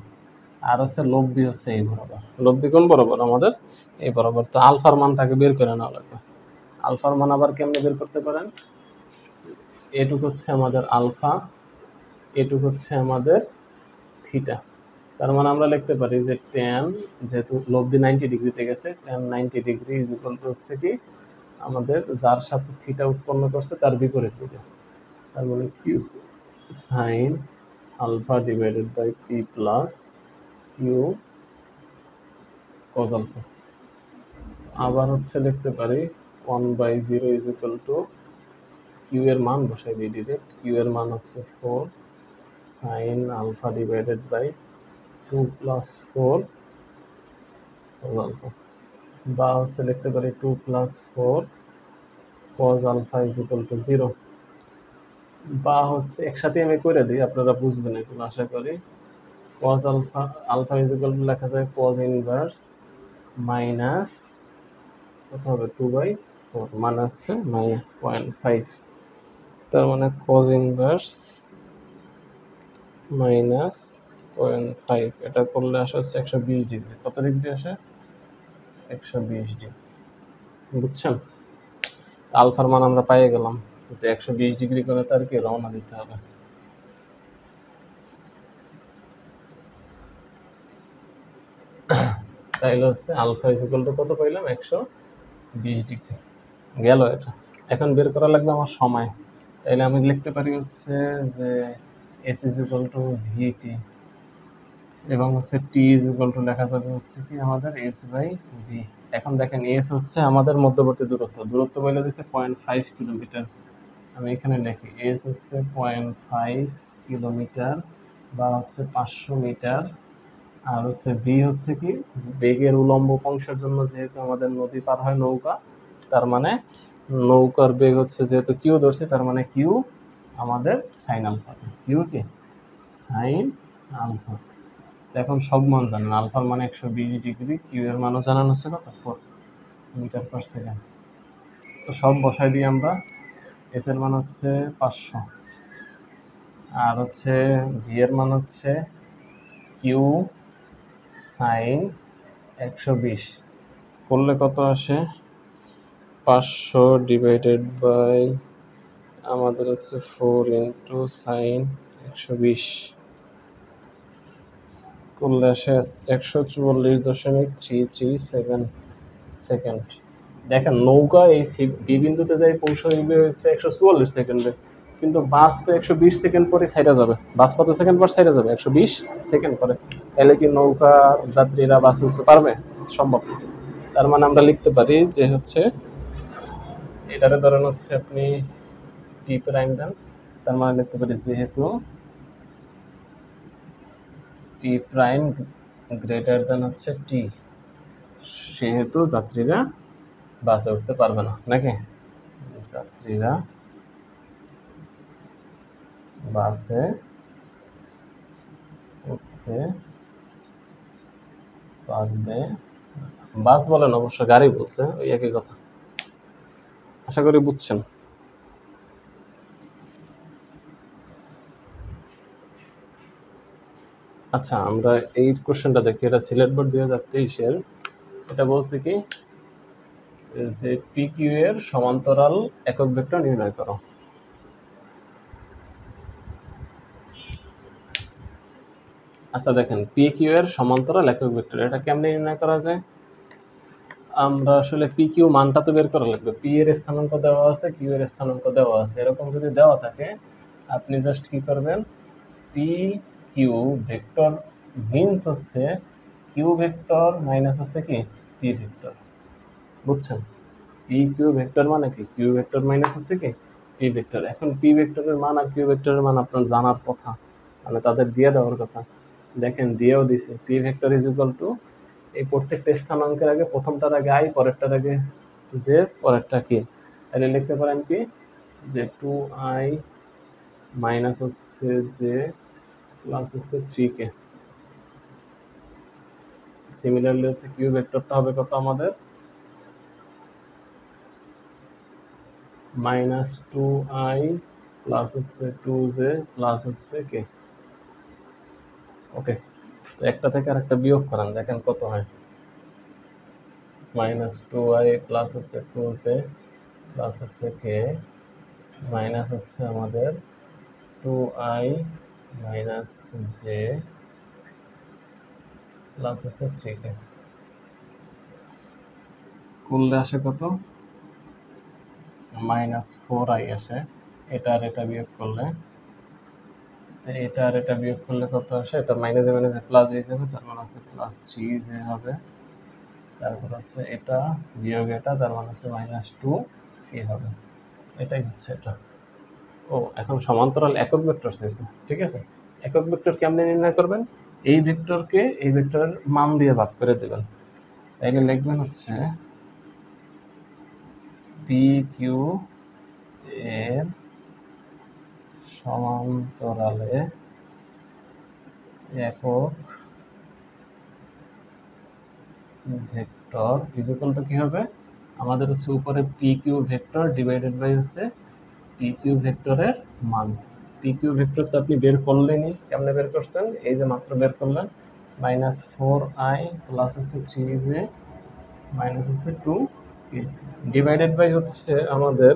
আর হচ্ছে লব্ধি হচ্ছে এই বরাবর। লব্ধি কোন বরাবর? আমাদের এই বরাবর। তো আলফার মানটাকে বের করে নেওয়া লাগবে। আলফার মান আবার কেমনে বের করতে পারেন? এটুক হচ্ছে আমাদের আলফা, এটুক হচ্ছে আমাদের থিটা। তার মানে আমরা লিখতে পারি যে tan, যেহেতু লব্ধি 90 ডিগ্রিতে গেছে, tan 90 degree is equal to হচ্ছে কি আমাদের যার সাথে থিটা উৎপন্ন করছে তার বিপরীত দিকে। তার মানে Q sine alpha divided by P plus Q cos alpha. আবার হচ্ছে লিখতে পারি 1/0 ইজ ইকুয়াল টু কিউ এর মান বসাই দিই ডিরেক্ট। কিউ এর মান হচ্ছে 4 sine alpha divided by 2 plus 4 cos alpha. বা হচ্ছে লিখতে পারি 2 plus 4 cos alpha is equal to 0। বা হচ্ছে একসাথে আমি করে দিই, আপনারা বুঝবেন এগুলো আশা করি। cos alpha, alpha is equal to লেখা যায় cos ইনভার্স মাইনাস কত হবে 2/4, মানে হচ্ছে -0.5। তার মানে cos ইনভার্স -0.5, এটা করলে আসে হচ্ছে 120 ডিগ্রি। কত ডিগ্রি আসে? 120 ডিগ্রি। বুঝছেন? আলফার মান আমরা পেয়ে গেলাম যে 120 ডিগ্রি করে তার কি রওনা দিতে হবে। তাইলে হচ্ছে আলফা ইজ ইকুয়াল টু কত পাইলাম? 120 ডিগ্রি। গেল এটা। এখন বের করা লাগবে আমার সময়। তাইলে আমি লিখতে পারি হচ্ছে যে এস ইজ ইকুয়াল টু ভিটি, এবং হচ্ছে টি ইজ ইকুয়াল টু লেখা যাবে হচ্ছে কি আমাদের এস বাই ভি। এখন দেখেন এস হচ্ছে আমাদের মধ্যবর্তী দূরত্ব, দূরত্ব বলে দিচ্ছে 0.5 কিলোমিটার। আমি এখানে লিখি এস হচ্ছে 0.5 কিলোমিটার বা হচ্ছে 500 মিটার। আর হচ্ছে ভি হচ্ছে কি বেগের উলম্ব অংশের জন্য, যেহেতু আমাদের নদী পার হয় নৌকা, তার মানে নৌকার বেগ হচ্ছে যেহেতু কিউ ধরছে, তার মানে কিউ আমাদের সাইন আলফা। কিউ কি সাইন আলফা। এখন সব মান জানেন, আলফার মানে 120 ডিগ্রি, কিউ এর মানও জানানো হচ্ছে কত 4 মিটার পার সেকেন্ড। তো সব বসাই দিই আমরা। এস এর মান হচ্ছে 500, আর হচ্ছে ভি এর মান হচ্ছে কিউ সাইন 120, করলে কত আসে? 500 ডিভাইডেড বাই আমাদের হচ্ছে 4 ইন্টু সাইন 120, করলে আসে 144.337 সেকেন্ড। দেখেন নৌকা এই বি বিন্দুতে যাই পৌঁছাইবে হচ্ছে 144 সেকেন্ডে, কিন্তু বাস তো 120 সেকেন্ড পরে ছাইড়া যাবে। বাস কত সেকেন্ড পর ছাইড়া যাবে? 120 সেকেন্ড পরে। তাহলে কি নৌকা যাত্রীরা বাসে উঠতে পারবে? সম্ভব না। তার মানে আমরা লিখতে পারি যে হচ্ছে এটারে ধরেন হচ্ছে আপনি টি প্রাইম দেন, তার মানে লিখতে পারি যেহেতু টি প্রাইম গ্রেটার দেন হচ্ছে টি, সেহেতু যাত্রীরা বাসে উঠতে পারবে না, নাকি? যাত্রীরা বাসে উঠতে পারবে। বাস বলেন অবশ্য, গাড়ি বলছে, ওই একই কথা। আশা করি বুঝছেন। আচ্ছা, আমরা এই কোশ্চেনটা দেখি। এটা সিলেট বোর্ড 2023-এর। এটা বলছে কি যে পি কিউ এর সমান্তরাল একক ভেক্টর নির্ণয় করো। আচ্ছা দেখেন, পি কিউ এর সমান্তরাল একক ভেক্টর এটা কেমনে নির্ণয় করা যায়? আমরা আসলে পি কিউ মানটা তো বের করা লাগবে। পি এর স্থানাঙ্ক দেওয়া আছে, কিউ এর স্থানাঙ্ক দেওয়া আছে। এরকম যদি দেওয়া থাকে, আপনি জাস্ট কি করবেন, পি কিউ ভেক্টর মিনস হচ্ছে কিউ ভেক্টর মাইনাস হচ্ছে কি পি ভেক্টর। বুঝছেন? পি কিউ ভেক্টর মানে কি কিউ ভেক্টর মাইনাস হচ্ছে কি পি ভেক্টর। এখন পি ভেক্টরের মান আর কিউ ভেক্টরের মান আপনার জানার কথা, মানে তাদের দিয়ে দেওয়ার কথা। দেখেন দিয়েও দিছে, P vector is equal two এই প্রত্যেকটা স্থানাঙ্কের আগে প্রথমটার আগে আই, পরেরটার আগে যে, পরেরটা কি। তাহলে লিখতে পারেন কি যে 2i মাইনাস হচ্ছে যে প্লাস হচ্ছে 3k। সিমিলারলি হচ্ছে কিউ ভেক্টরটা হবে কত আমাদের -2i প্লাস হচ্ছে 2j প্লাস হচ্ছে কে ওকে, তো একটা থেকে আরেকটা বিয়োগ করেন, দেখেন কত হয়। -2i প্লাস হচ্ছে 2j প্লাস হচ্ছে k মাইনাস হচ্ছে আমাদের 2i মাইনাস j প্লাস হচ্ছে 3k, করলে আসে কত? -4i আসে। এটা আর এটা বিয়োগ করলে, এটা আর এটা বিয়োগ করলে কত আসে? এটা মাইনাসে মাইনাসে প্লাস হয়ে যাবে, তার মানে হচ্ছে +3j হবে। তারপর হচ্ছে এটা বিয়োগ এটা, তার মানে হচ্ছে -2k হবে। এটাই হচ্ছে এটা। ও, এখন সমান্তরাল একক ভেক্টর চাইছে, ঠিক আছে। একক ভেক্টর কেমনে নির্ণয় করবেন? এই ভেক্টরকে এই ভেক্টরের মান দিয়ে ভাগ করে দেবেন। তাইলে লিখবেন হচ্ছে পি কিউ এর সমান্তরালে একক ভেক্টর ইকুয়াল টু কি হবে? আমাদের হচ্ছে উপরে P Q vector divided by হচ্ছে পি কিউ ভেক্টরের মান। পি কিউ ভেক্টর তো আপনি বের করলেনই। কেমনে বের করছেন? এই যে মাত্র বের করলেন, -4i প্লাস হচ্ছে 3j মাইনাস হচ্ছে 2k ডিভাইডেড বাই হচ্ছে আমাদের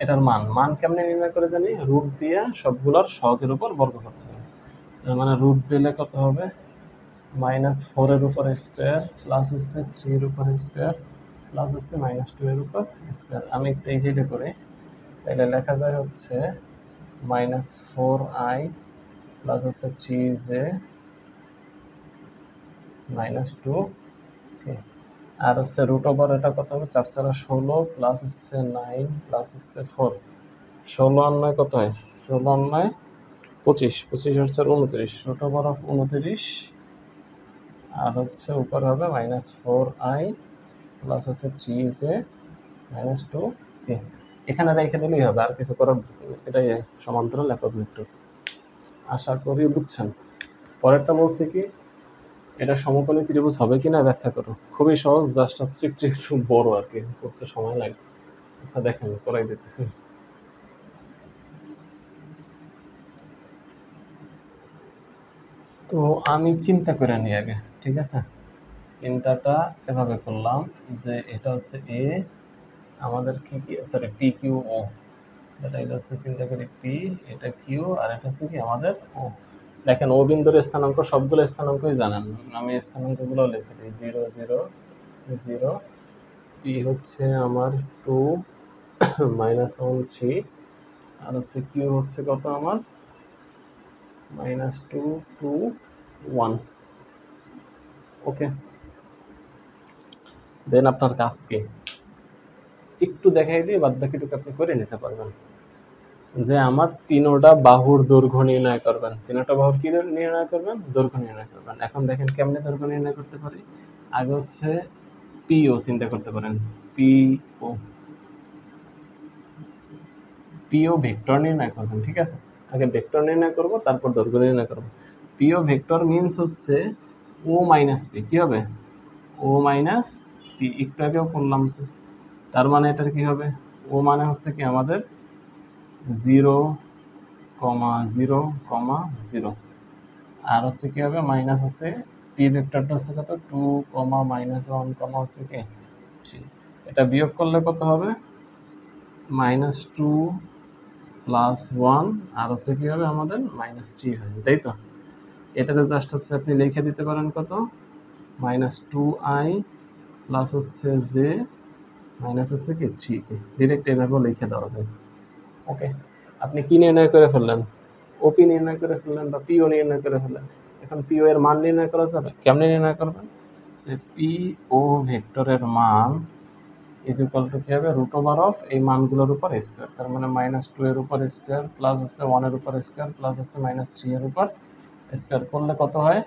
এটার মান। মান কেমনে নির্ণয় করে জানি? রুট দিয়ে সবগুলোর সহগের উপর বর্গ করতে হবে। তার মানে রুট দিলে কত হবে? -4 এর উপর স্কোয়ার প্লাস হচ্ছে 3 এর উপর স্কোয়ার প্লাস হচ্ছে -2 এর উপর স্কোয়ার। আমি একটু এই সাইডে করি, তাহলে লেখা যায় হচ্ছে -4i প্লাস হচ্ছে 3j -2k, আর হচ্ছে রুট ওভার এটা কত হবে? 4 4 16 প্লাস হচ্ছে 9 প্লাস হচ্ছে 4। 16 আর 9 কত হয়? 16 আর 9 25, 25 আর 4 29, রুট ওভার অফ 29, আর হচ্ছে উপর হবে -4i প্লাস হচ্ছে 3j -2k। এখানে রেখে দিলেই হবে, আর কিছু করার। এটাই সমান্তরাল একক ভেক্টর। আশা করি বুঝছেন। পরেরটা বলছি কি, এটা সমকোণী ত্রিভুজ হবে কিনা ব্যাখ্যা করো। খুবই সহজ, জাস্ট হচ্ছে একটু বড় আর কি, করতে সময় লাগে। আচ্ছা দেখেন, করাই দিতেছি। তো আমি চিন্তা করে নিই আগে, ঠিক আছে। চিন্তাটা এভাবে করলাম যে এটা হচ্ছে এ, আমাদের কি কি সরি পি কিউ ও, এটা হচ্ছে চিন্তা করি পি, এটা কিউ, আর এটা হচ্ছে কি আমাদের ও। দেখেন ও বিন্দুর স্থানাঙ্ক সবগুলো স্থানাঙ্কই জানেন, আমি স্থানাঙ্কগুলো লিখে দিই 0 0 0। পি হচ্ছে আমার 2 -1 3, আর হচ্ছে কিউ হচ্ছে কত আমার -2 2 1। ওকে, দেন আপনার কাজ কি? একটু দেখাই দিয়ে বাদ বাকিটুকু আপনি করে নিতে পারবেন। যে আমার তিনোটা বাহুর দৈর্ঘ্য নির্ণয় করবেন। তিনোটা বাহুর কি নির্ণয় করবেন? দৈর্ঘ্য নির্ণয় করবেন। এখন দেখেন কেমনে দৈর্ঘ্য নির্ণয় করতে পারি। আগে হচ্ছে পিও চিন্তা করতে পারেন। পিও পিও ভেক্টর নির্ণয় করবেন, ঠিক আছে। আগে ভেক্টর নির্ণয় করব, তারপর দৈর্ঘ্য নির্ণয় করব। পিও ভেক্টর মিনস হচ্ছে ও মাইনাস পি। কি হবে? ও মাইনাস পি। একটু আগেও করলাম, তার মানে এটার কি হবে? ও মানে হচ্ছে কি আমাদের 0, 0, 0, আর হচ্ছে কি হবে? মাইনাস হচ্ছে পি ভেক্টরটা হচ্ছে কত? 2, -1, হচ্ছে কি 3। এটা বিয়োগ করলে কত হবে? -2 প্লাস 1, আর হচ্ছে কি হবে আমাদের? -3 হবে, তাই তো। এটাতে জাস্ট হচ্ছে আপনি লিখে দিতে পারেন কত? -2i প্লাস হচ্ছে j মাইনাস হচ্ছে কি 3k। ডিরেক্ট এভাবেও লিখে দেওয়া যায়। ওকে, আপনি কি নির্ণয় করে ফেললেন? ওপি নির্ণয় করে ফেললেন বা পিও নির্ণয় করে ফেললেন। এখন পিও এর মান নির্ণয় করা যাবে। কেমনে নির্ণয় করবেন? যে পিও ভেক্টরের মান ইজ ইকুয়াল টু কি হবে? রুট ওভার অফ এই মানগুলোর উপর স্কোয়ার। তার মানে -2 এর উপর স্কোয়ার প্লাস হচ্ছে 1 এর উপর স্কোয়ার প্লাস হচ্ছে -3 এর উপর স্কোয়ার করলে কত হয়?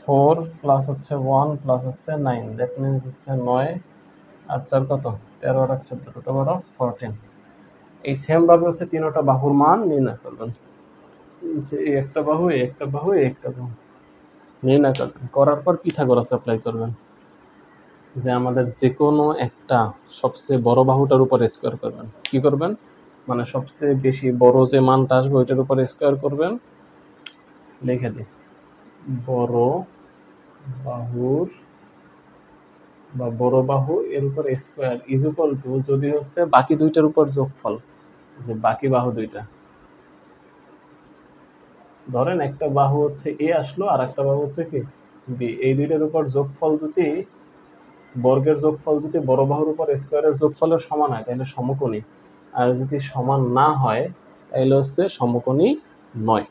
4 প্লাস হচ্ছে 1 প্লাস হচ্ছে 9, দ্যাট মিনস হচ্ছে 9 আর 4 কত? 13 আর 14, রুট ওভার অফ 14। এই সেম ভাবে হচ্ছে তিনটা বাহুর মান নির্ণয় করবেন। যে এই একটা বাহু, এই একটা বাহু, এই একটা বাহু নির্ণয় করবেন। করার পর পিথাগোরাস অ্যাপ্লাই করবেন। যে আমাদের যে কোনো একটা সবচেয়ে বড় বাহুটার উপর স্কোয়ার করবেন। কি করবেন? মানে সবচেয়ে বেশি বড় যে মানটা আসবে ওইটার উপর স্কোয়ার করবেন। লিখে দিই, বড় বাহুর বা বড় বাহু এর উপর স্কয়ার ইজ ইকুয়াল টু, যদি হচ্ছে বাকি দুইটার উপর যোগফল, যে বাকি বাহু দুইটা, ধরেন একটা বাহু হচ্ছে এ আসলো আর একটা বাহু হচ্ছে কি বি, এই দুইটার উপর যোগফল যদি, বর্গের যোগফল যদি বড় বাহুর উপর স্কয়ারের যোগফলের সমান হয় তাহলে সমকোণী, আর যদি সমান না হয় তাহলে হচ্ছে সমকোণী নয়।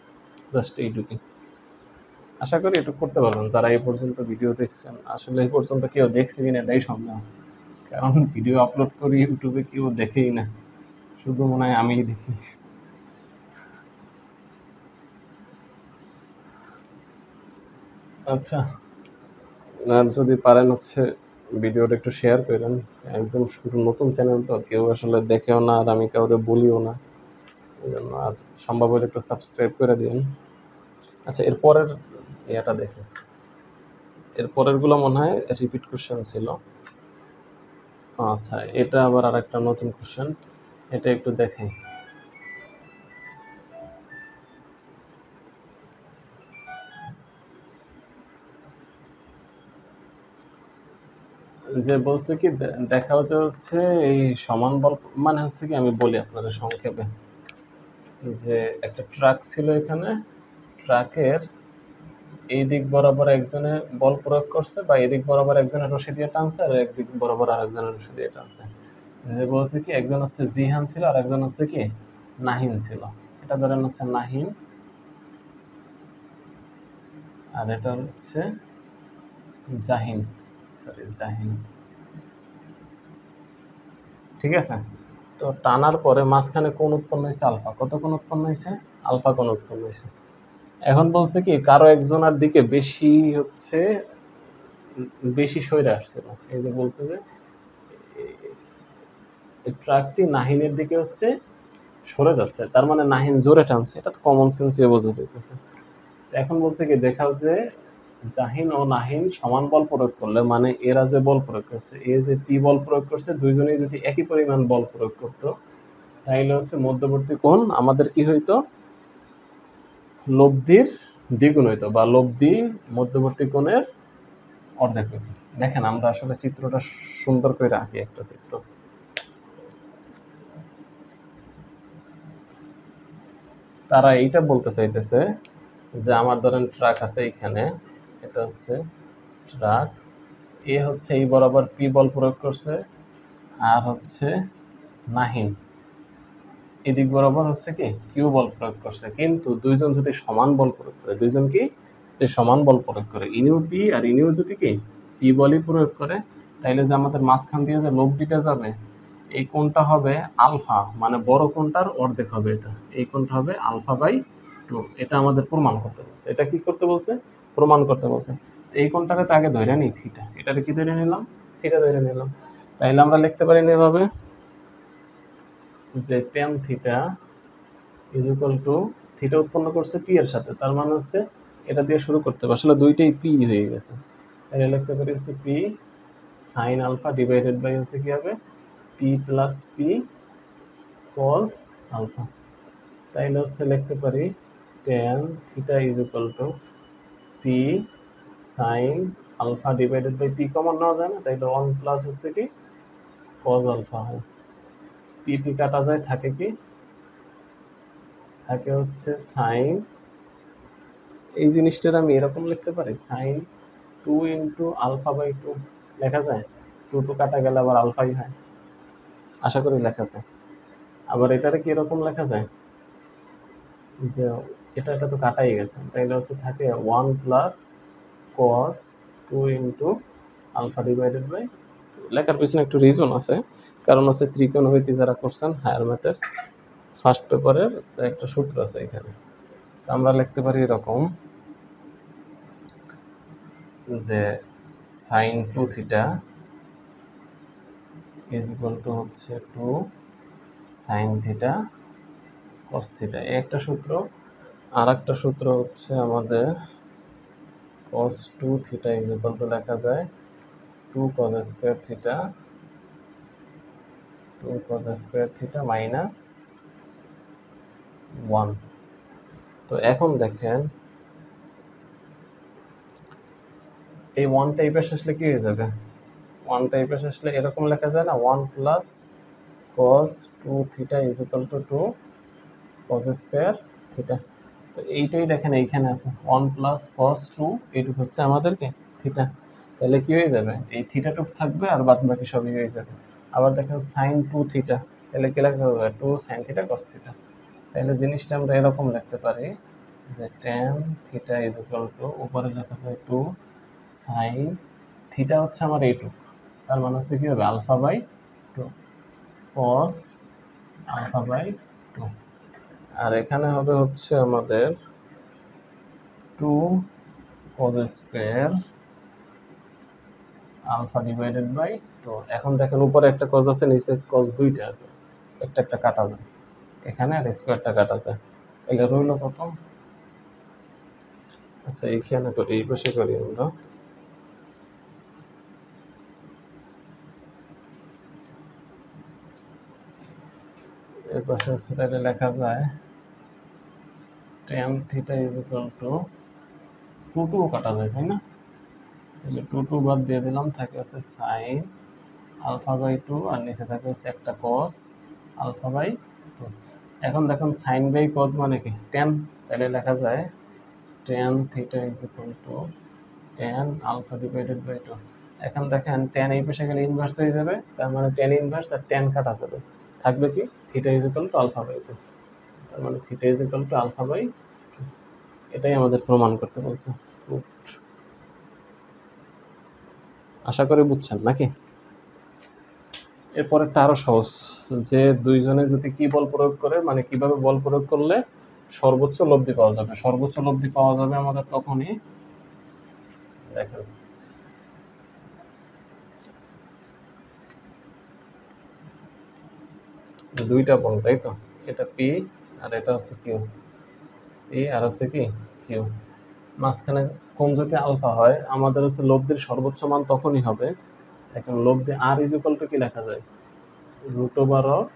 জাস্ট এইটুকুই। আশা করি এটুকু করতে পারবেন যারা এই পর্যন্ত ভিডিও দেখছেন। আসলে এই পর্যন্ত কেউ দেখছে কিনা এটাই সন্দেহ, কারণ ভিডিও আপলোড করি ইউটিউবে কেউ দেখেই না, শুধু মনে হয় আমিই দেখি। আচ্ছা, আর যদি পারেন হচ্ছে ভিডিওটা একটু শেয়ার করেন, একদম শুরু নতুন চ্যানেল তো কেউ আসলে দেখেও না আর আমি কাউরে বলিও না, এই জন্য আর সম্ভব হলে একটু সাবস্ক্রাইব করে দিন। আচ্ছা, এরপরের ইয়েটা দেখি, এরপরের গুলো মনে হয় রিপিট কোশ্চেন ছিল। আচ্ছা, এটা আবার আর একটা নতুন কোশ্চেন, এটা একটু দেখেন। যে বলছে কি দেখা হচ্ছে এই সমান বল, মানে হচ্ছে কি আমি বলি আপনাদের সংক্ষেপে, যে একটা ট্রাক ছিল এখানে, ট্রাকের এই দিক বরাবর একজনে বল প্রয়োগ করছে বা এদিক বরাবর একজনের রশি দিয়ে টানছে আর একদিক বরাবর আরেকজনের রশি দিয়ে টানছে। যে বলছে কি একজন হচ্ছে জিহান ছিল আর একজন হচ্ছে কি নাহিন ছিল। এটা ধরেন হচ্ছে নাহিন আর এটা হচ্ছে জাহিন, সরি জাহিন, ঠিক আছে। তো টানার পরে মাঝখানে কোণ উৎপন্ন হয়েছে আলফা, কত কোণ উৎপন্ন হয়েছে, আলফা কোণ উৎপন্ন হয়েছে। এখন বলছে কি কারো একজনের দিকে বেশি হচ্ছে, বেশি সরে আসছিল, এই যে বলছে যে এই ট্রাকটি নাহিনের দিকে হচ্ছে সরে যাচ্ছে, তার মানে নাহিন জোরে টানছে, এটা তো কমন সেন্স দিয়ে বোঝা যাইতেছে। এখন বলছে কি দেখাও যে জাহিন ও নাহিন সমান বল প্রয়োগ করলে, মানে এরা যে বল প্রয়োগ করছে, এ যে পি বল প্রয়োগ করছে, দুইজনেই যদি একই পরিমাণ বল প্রয়োগ করতো তাহলে হচ্ছে মধ্যবর্তী কোণ আমাদের কি হইতো, লব্ধির দ্বিগুণ হইতো, বা লব্ধি মধ্যবর্তী কোণের অর্ধেক হইতো। দেখেন আমরা আসলে চিত্রটা সুন্দর করে রাখি, একটা চিত্র। তারা এইটা বলতে চাইতেছে যে আমার ধরেন ট্রাক আছে এখানে, এটা হচ্ছে ট্রাক, এ হচ্ছে এই বরাবর পি বল প্রয়োগ করছে আর হচ্ছে নাহিন এদিক বরাবর হচ্ছে কি কিউ বল প্রয়োগ করছে, কিন্তু দুইজন যদি সমান বল প্রয়োগ করে, দুইজন কি সমান বল প্রয়োগ করে, ইনিউ পি আর ইনিউ যদি কি পি বলই প্রয়োগ করে, তাইলে যে আমাদের মাঝখান দিয়ে যে লব্ধিটা যাবে এই কোণটা হবে আলফা, মানে বড় কোণটার অর্ধেক হবে, এটা এই কোণটা হবে আলফা বাই 2। এটা আমাদের প্রমাণ করতে বলছে, এটা কি করতে বলছে, প্রমাণ করতে বলছে। এই কোণটাকে তো আগে ধরে নিই থিটা, এটাকে কি ধরে নিলাম, থিটা ধরে নিলাম। তাইলে আমরা লিখতে পারি না এভাবে যে tan theta is equal two, theta উৎপন্ন করছে পি এর সাথে, তার মানে হচ্ছে এটা দিয়ে শুরু করতে হবে, আসলে দুইটাই পি হয়ে গেছে, তাহলে লিখতে পারি হচ্ছে P sine alpha divided by হচ্ছে কি হবে P plus P cos alpha. তাইলে হচ্ছে লিখতে পারি tan theta is equal to P sine alpha divided by P common নেওয়া যায় না, তাইলে 1 প্লাস হচ্ছে কি কস আলফা হয়, পি পি কাটা যায়, থাকে কি থাকে হচ্ছে সাইন, এই জিনিসটার আমি এরকম লিখতে পারি সাইন 2 ইন্টু আলফা বাই 2 লেখা যায়, 2 টু কাটা গেলে আবার আলফাই হয়, আশা করি লেখা যায়। আবার এটারে কি এরকম লেখা যায় যে এটা তো কাটাই গেছে, তাইলে হচ্ছে থাকে 1 plus cos 2 into alpha divided by, লেখার পিছনে একটু রিজন আছে, কারণ হচ্ছে ত্রিকোণমিতি যারা করছেন হায়ার ম্যাথের ফার্স্ট পেপারের একটা সূত্র আছে এখানে। আমরা লিখতে পারি এরকম যে sine 2 theta is equal to হচ্ছে 2 সাইন থিটা কস থিটা, এই একটা সূত্র। আর একটা সূত্র হচ্ছে আমাদের cos 2 theta is equal to লেখা যায় 2 cos square theta, 2 cos square theta minus 1। তো এখন দেখেন এই ওয়ান টাইপের আসলে কি হয়ে যাবে, ওয়ান টাইপের আসলে এরকম লেখা যায় না, 1 plus cos 2 theta is equal two 2 cos square theta. তো এইটাই দেখেন এইখানে আছে 1 প্লাস cos 2, এইটুকু হচ্ছে আমাদেরকে থিটা। তাহলে কি হয়ে যাবে, এই থিটাটুক থাকবে আর বাদ বাকি সবই হয়ে যাবে। আবার দেখেন সাইন 2 থিটা, তাহলে কি লেখা হবে 2 সাইন থিটা cos থিটা। তাহলে জিনিসটা আমরা এরকম লিখতে পারি যে tan theta is equal two উপরে লেখা যায় 2 সাইন থিটা হচ্ছে আমার এইটুকু, তার মানে হচ্ছে কি হবে alpha by 2 cos alpha by 2। আর এখানে হবে হচ্ছে আমাদের 2 cos square alpha divided by 2। এখন দেখেন উপরে একটা cos আছে, নিচে cos দুইটা আছে, একটা একটা কাটা যায়, এখানে আর স্কোয়ারটা কাটা যায়, এটা রইল কত। আচ্ছা এইখানে করি, এই পাশে করি আমরা। এই পাশে হচ্ছে তাহলে লেখা যায় tan theta is equal two 2 কাটা যায় তাই না, তাহলে 2 বাদ দিয়ে দিলাম, থাকে আছে সাইন আলফা বাই 2 আর নিচে থাকে হচ্ছে একটা cos আলফা বাই 2। এখন দেখুন সাইন বাই cos মানে কি tan, তাহলে লেখা যায় tan theta is equal to tan alpha divided by 2। এখন দেখেন tan এই পাশে গেলে ইনভার্স হয়ে যাবে, তার মানে tan ইনভার্স আর tan কাটা যাবে, থাকবে কি theta is equal to alpha by 2, তার মানে theta is equal to alpha by 2। এটাই আমাদের প্রমাণ করতে বলছে। আশা করি বুঝছেন নাকি। এরপরেরটা আরো সহজ, যে দুইজনে যদি কি বল প্রয়োগ করে, মানে কিভাবে বল প্রয়োগ করলে সর্বোচ্চ লব্ধি পাওয়া যাবে। সর্বোচ্চ লব্ধি পাওয়া যাবে আমাদের তখনই, দেখেন দুইটা বল তাই তো, এটা পি আর এটা হচ্ছে কিউ, পি আর হচ্ছে কি কিউ, মাঝখানে কোণ যদি আলফা হয় আমাদের হচ্ছে লব্ধির সর্বোচ্চ মান তখনই হবে। এখন লব্ধি আর ইজ ইকুয়াল টু কি লেখা যায়, root over of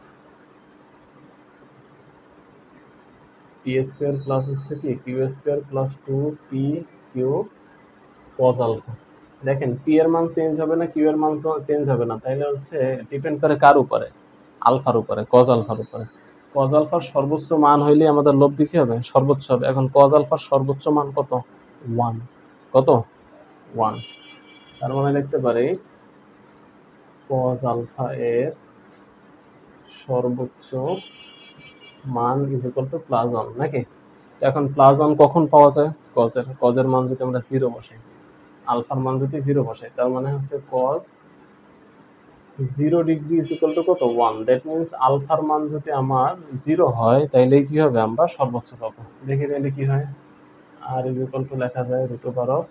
P square plus হচ্ছে কি Q square plus 2 P Q cos alpha. দেখেন পি এর মান চেঞ্জ হবে না, কিউ এর মান চেঞ্জ হবে না, তাইলে হচ্ছে ডিপেন্ড করে কার উপরে, আলফার উপরে, cos আলফার উপরে। cos আলফার সর্বোচ্চ মান হইলে আমাদের লব্ধি কি হবে সর্বোচ্চ হবে। এখন cos আলফার সর্বোচ্চ মান কত 1, কত 1, তার মানে লিখতে পারি cos আলফা এর সর্বোচ্চ মান ইজ ইকুয়াল টু +1 নাকি। তো এখন +1 কখন পাওয়া যায়, cos এর মান যদি আমরা 0 বসাই, আলফার মান যদি 0 বসাই, তার মানে হচ্ছে cos 0 degree is equal two কত 1। দ্যাট মিনস আলফার মান যদি আমার 0 হয় তাইলে কি হবে আমরা সর্বোচ্চ পাবো। দেখি তাহলে কি হয়, আর ইজ ইকুয়াল টু লেখা যায় root over of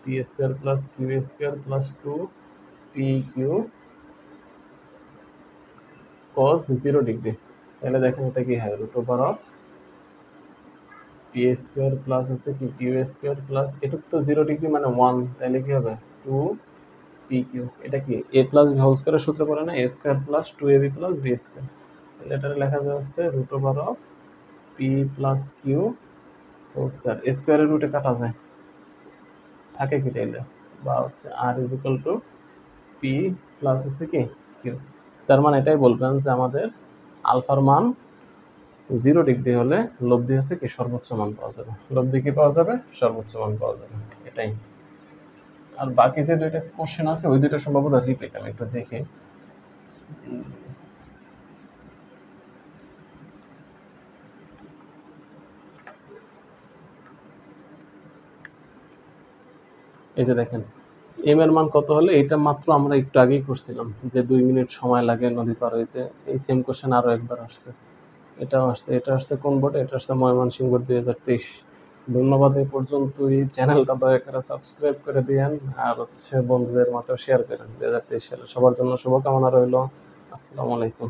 P square plus Q square plus 2 P Q cos 0 degree. তাহলে দেখেন এটা কি হয় root over of P square plus হচ্ছে কি কিউ স্কোয়ার প্লাস এটুক তো 0 ডিগ্রি মানে 1, তাহলে কি হবে 2 পি কিউ। এটা কি এ প্লাস বি হোল স্কোয়ারের সূত্র পড়ে না, A square plus 2ab plus B square. তাহলে এটা লেখা যাচ্ছে root over of P plus Q whole square, স্কোয়ারের রুটে কাটা যায়, থাকে কি তাইলে, বা হচ্ছে R is equal to P plus হচ্ছে কি কিউ। তার মানে এটাই বলবেন যে আমাদের আলফার মান 0 ডিগ্রি হলে লব্ধি হচ্ছে কি সর্বোচ্চ মান পাওয়া যাবে, লব্ধি কি পাওয়া যাবে সর্বোচ্চ মান পাওয়া যাবে, এটাই। আর বাকি যে দুইটা কোশ্চেন আছে ওই দুইটা সম্ভবত রিপিট, আমি একটু দেখি। এই যে দেখেন এম এর মান কত হলে, এটা মাত্র আমরা একটু আগেই করছিলাম যে 2 মিনিট সময় লাগে নদী পার হইতে, এই সেম কোশ্চেন আরো একবার আসছে, এটাও আসছে। এটা আসছে কোন বোর্ডে, এটা আসছে ময়মনসিংহ বোর্ড 2023। ধন্যবাদ। এই পর্যন্তই, চ্যানেলটা দয়া করে সাবস্ক্রাইব করে দিয়েন আর হচ্ছে বন্ধুদের মাঝেও শেয়ার করেন। 2023 সালে সবার জন্য শুভকামনা রইল। আসসালামু আলাইকুম।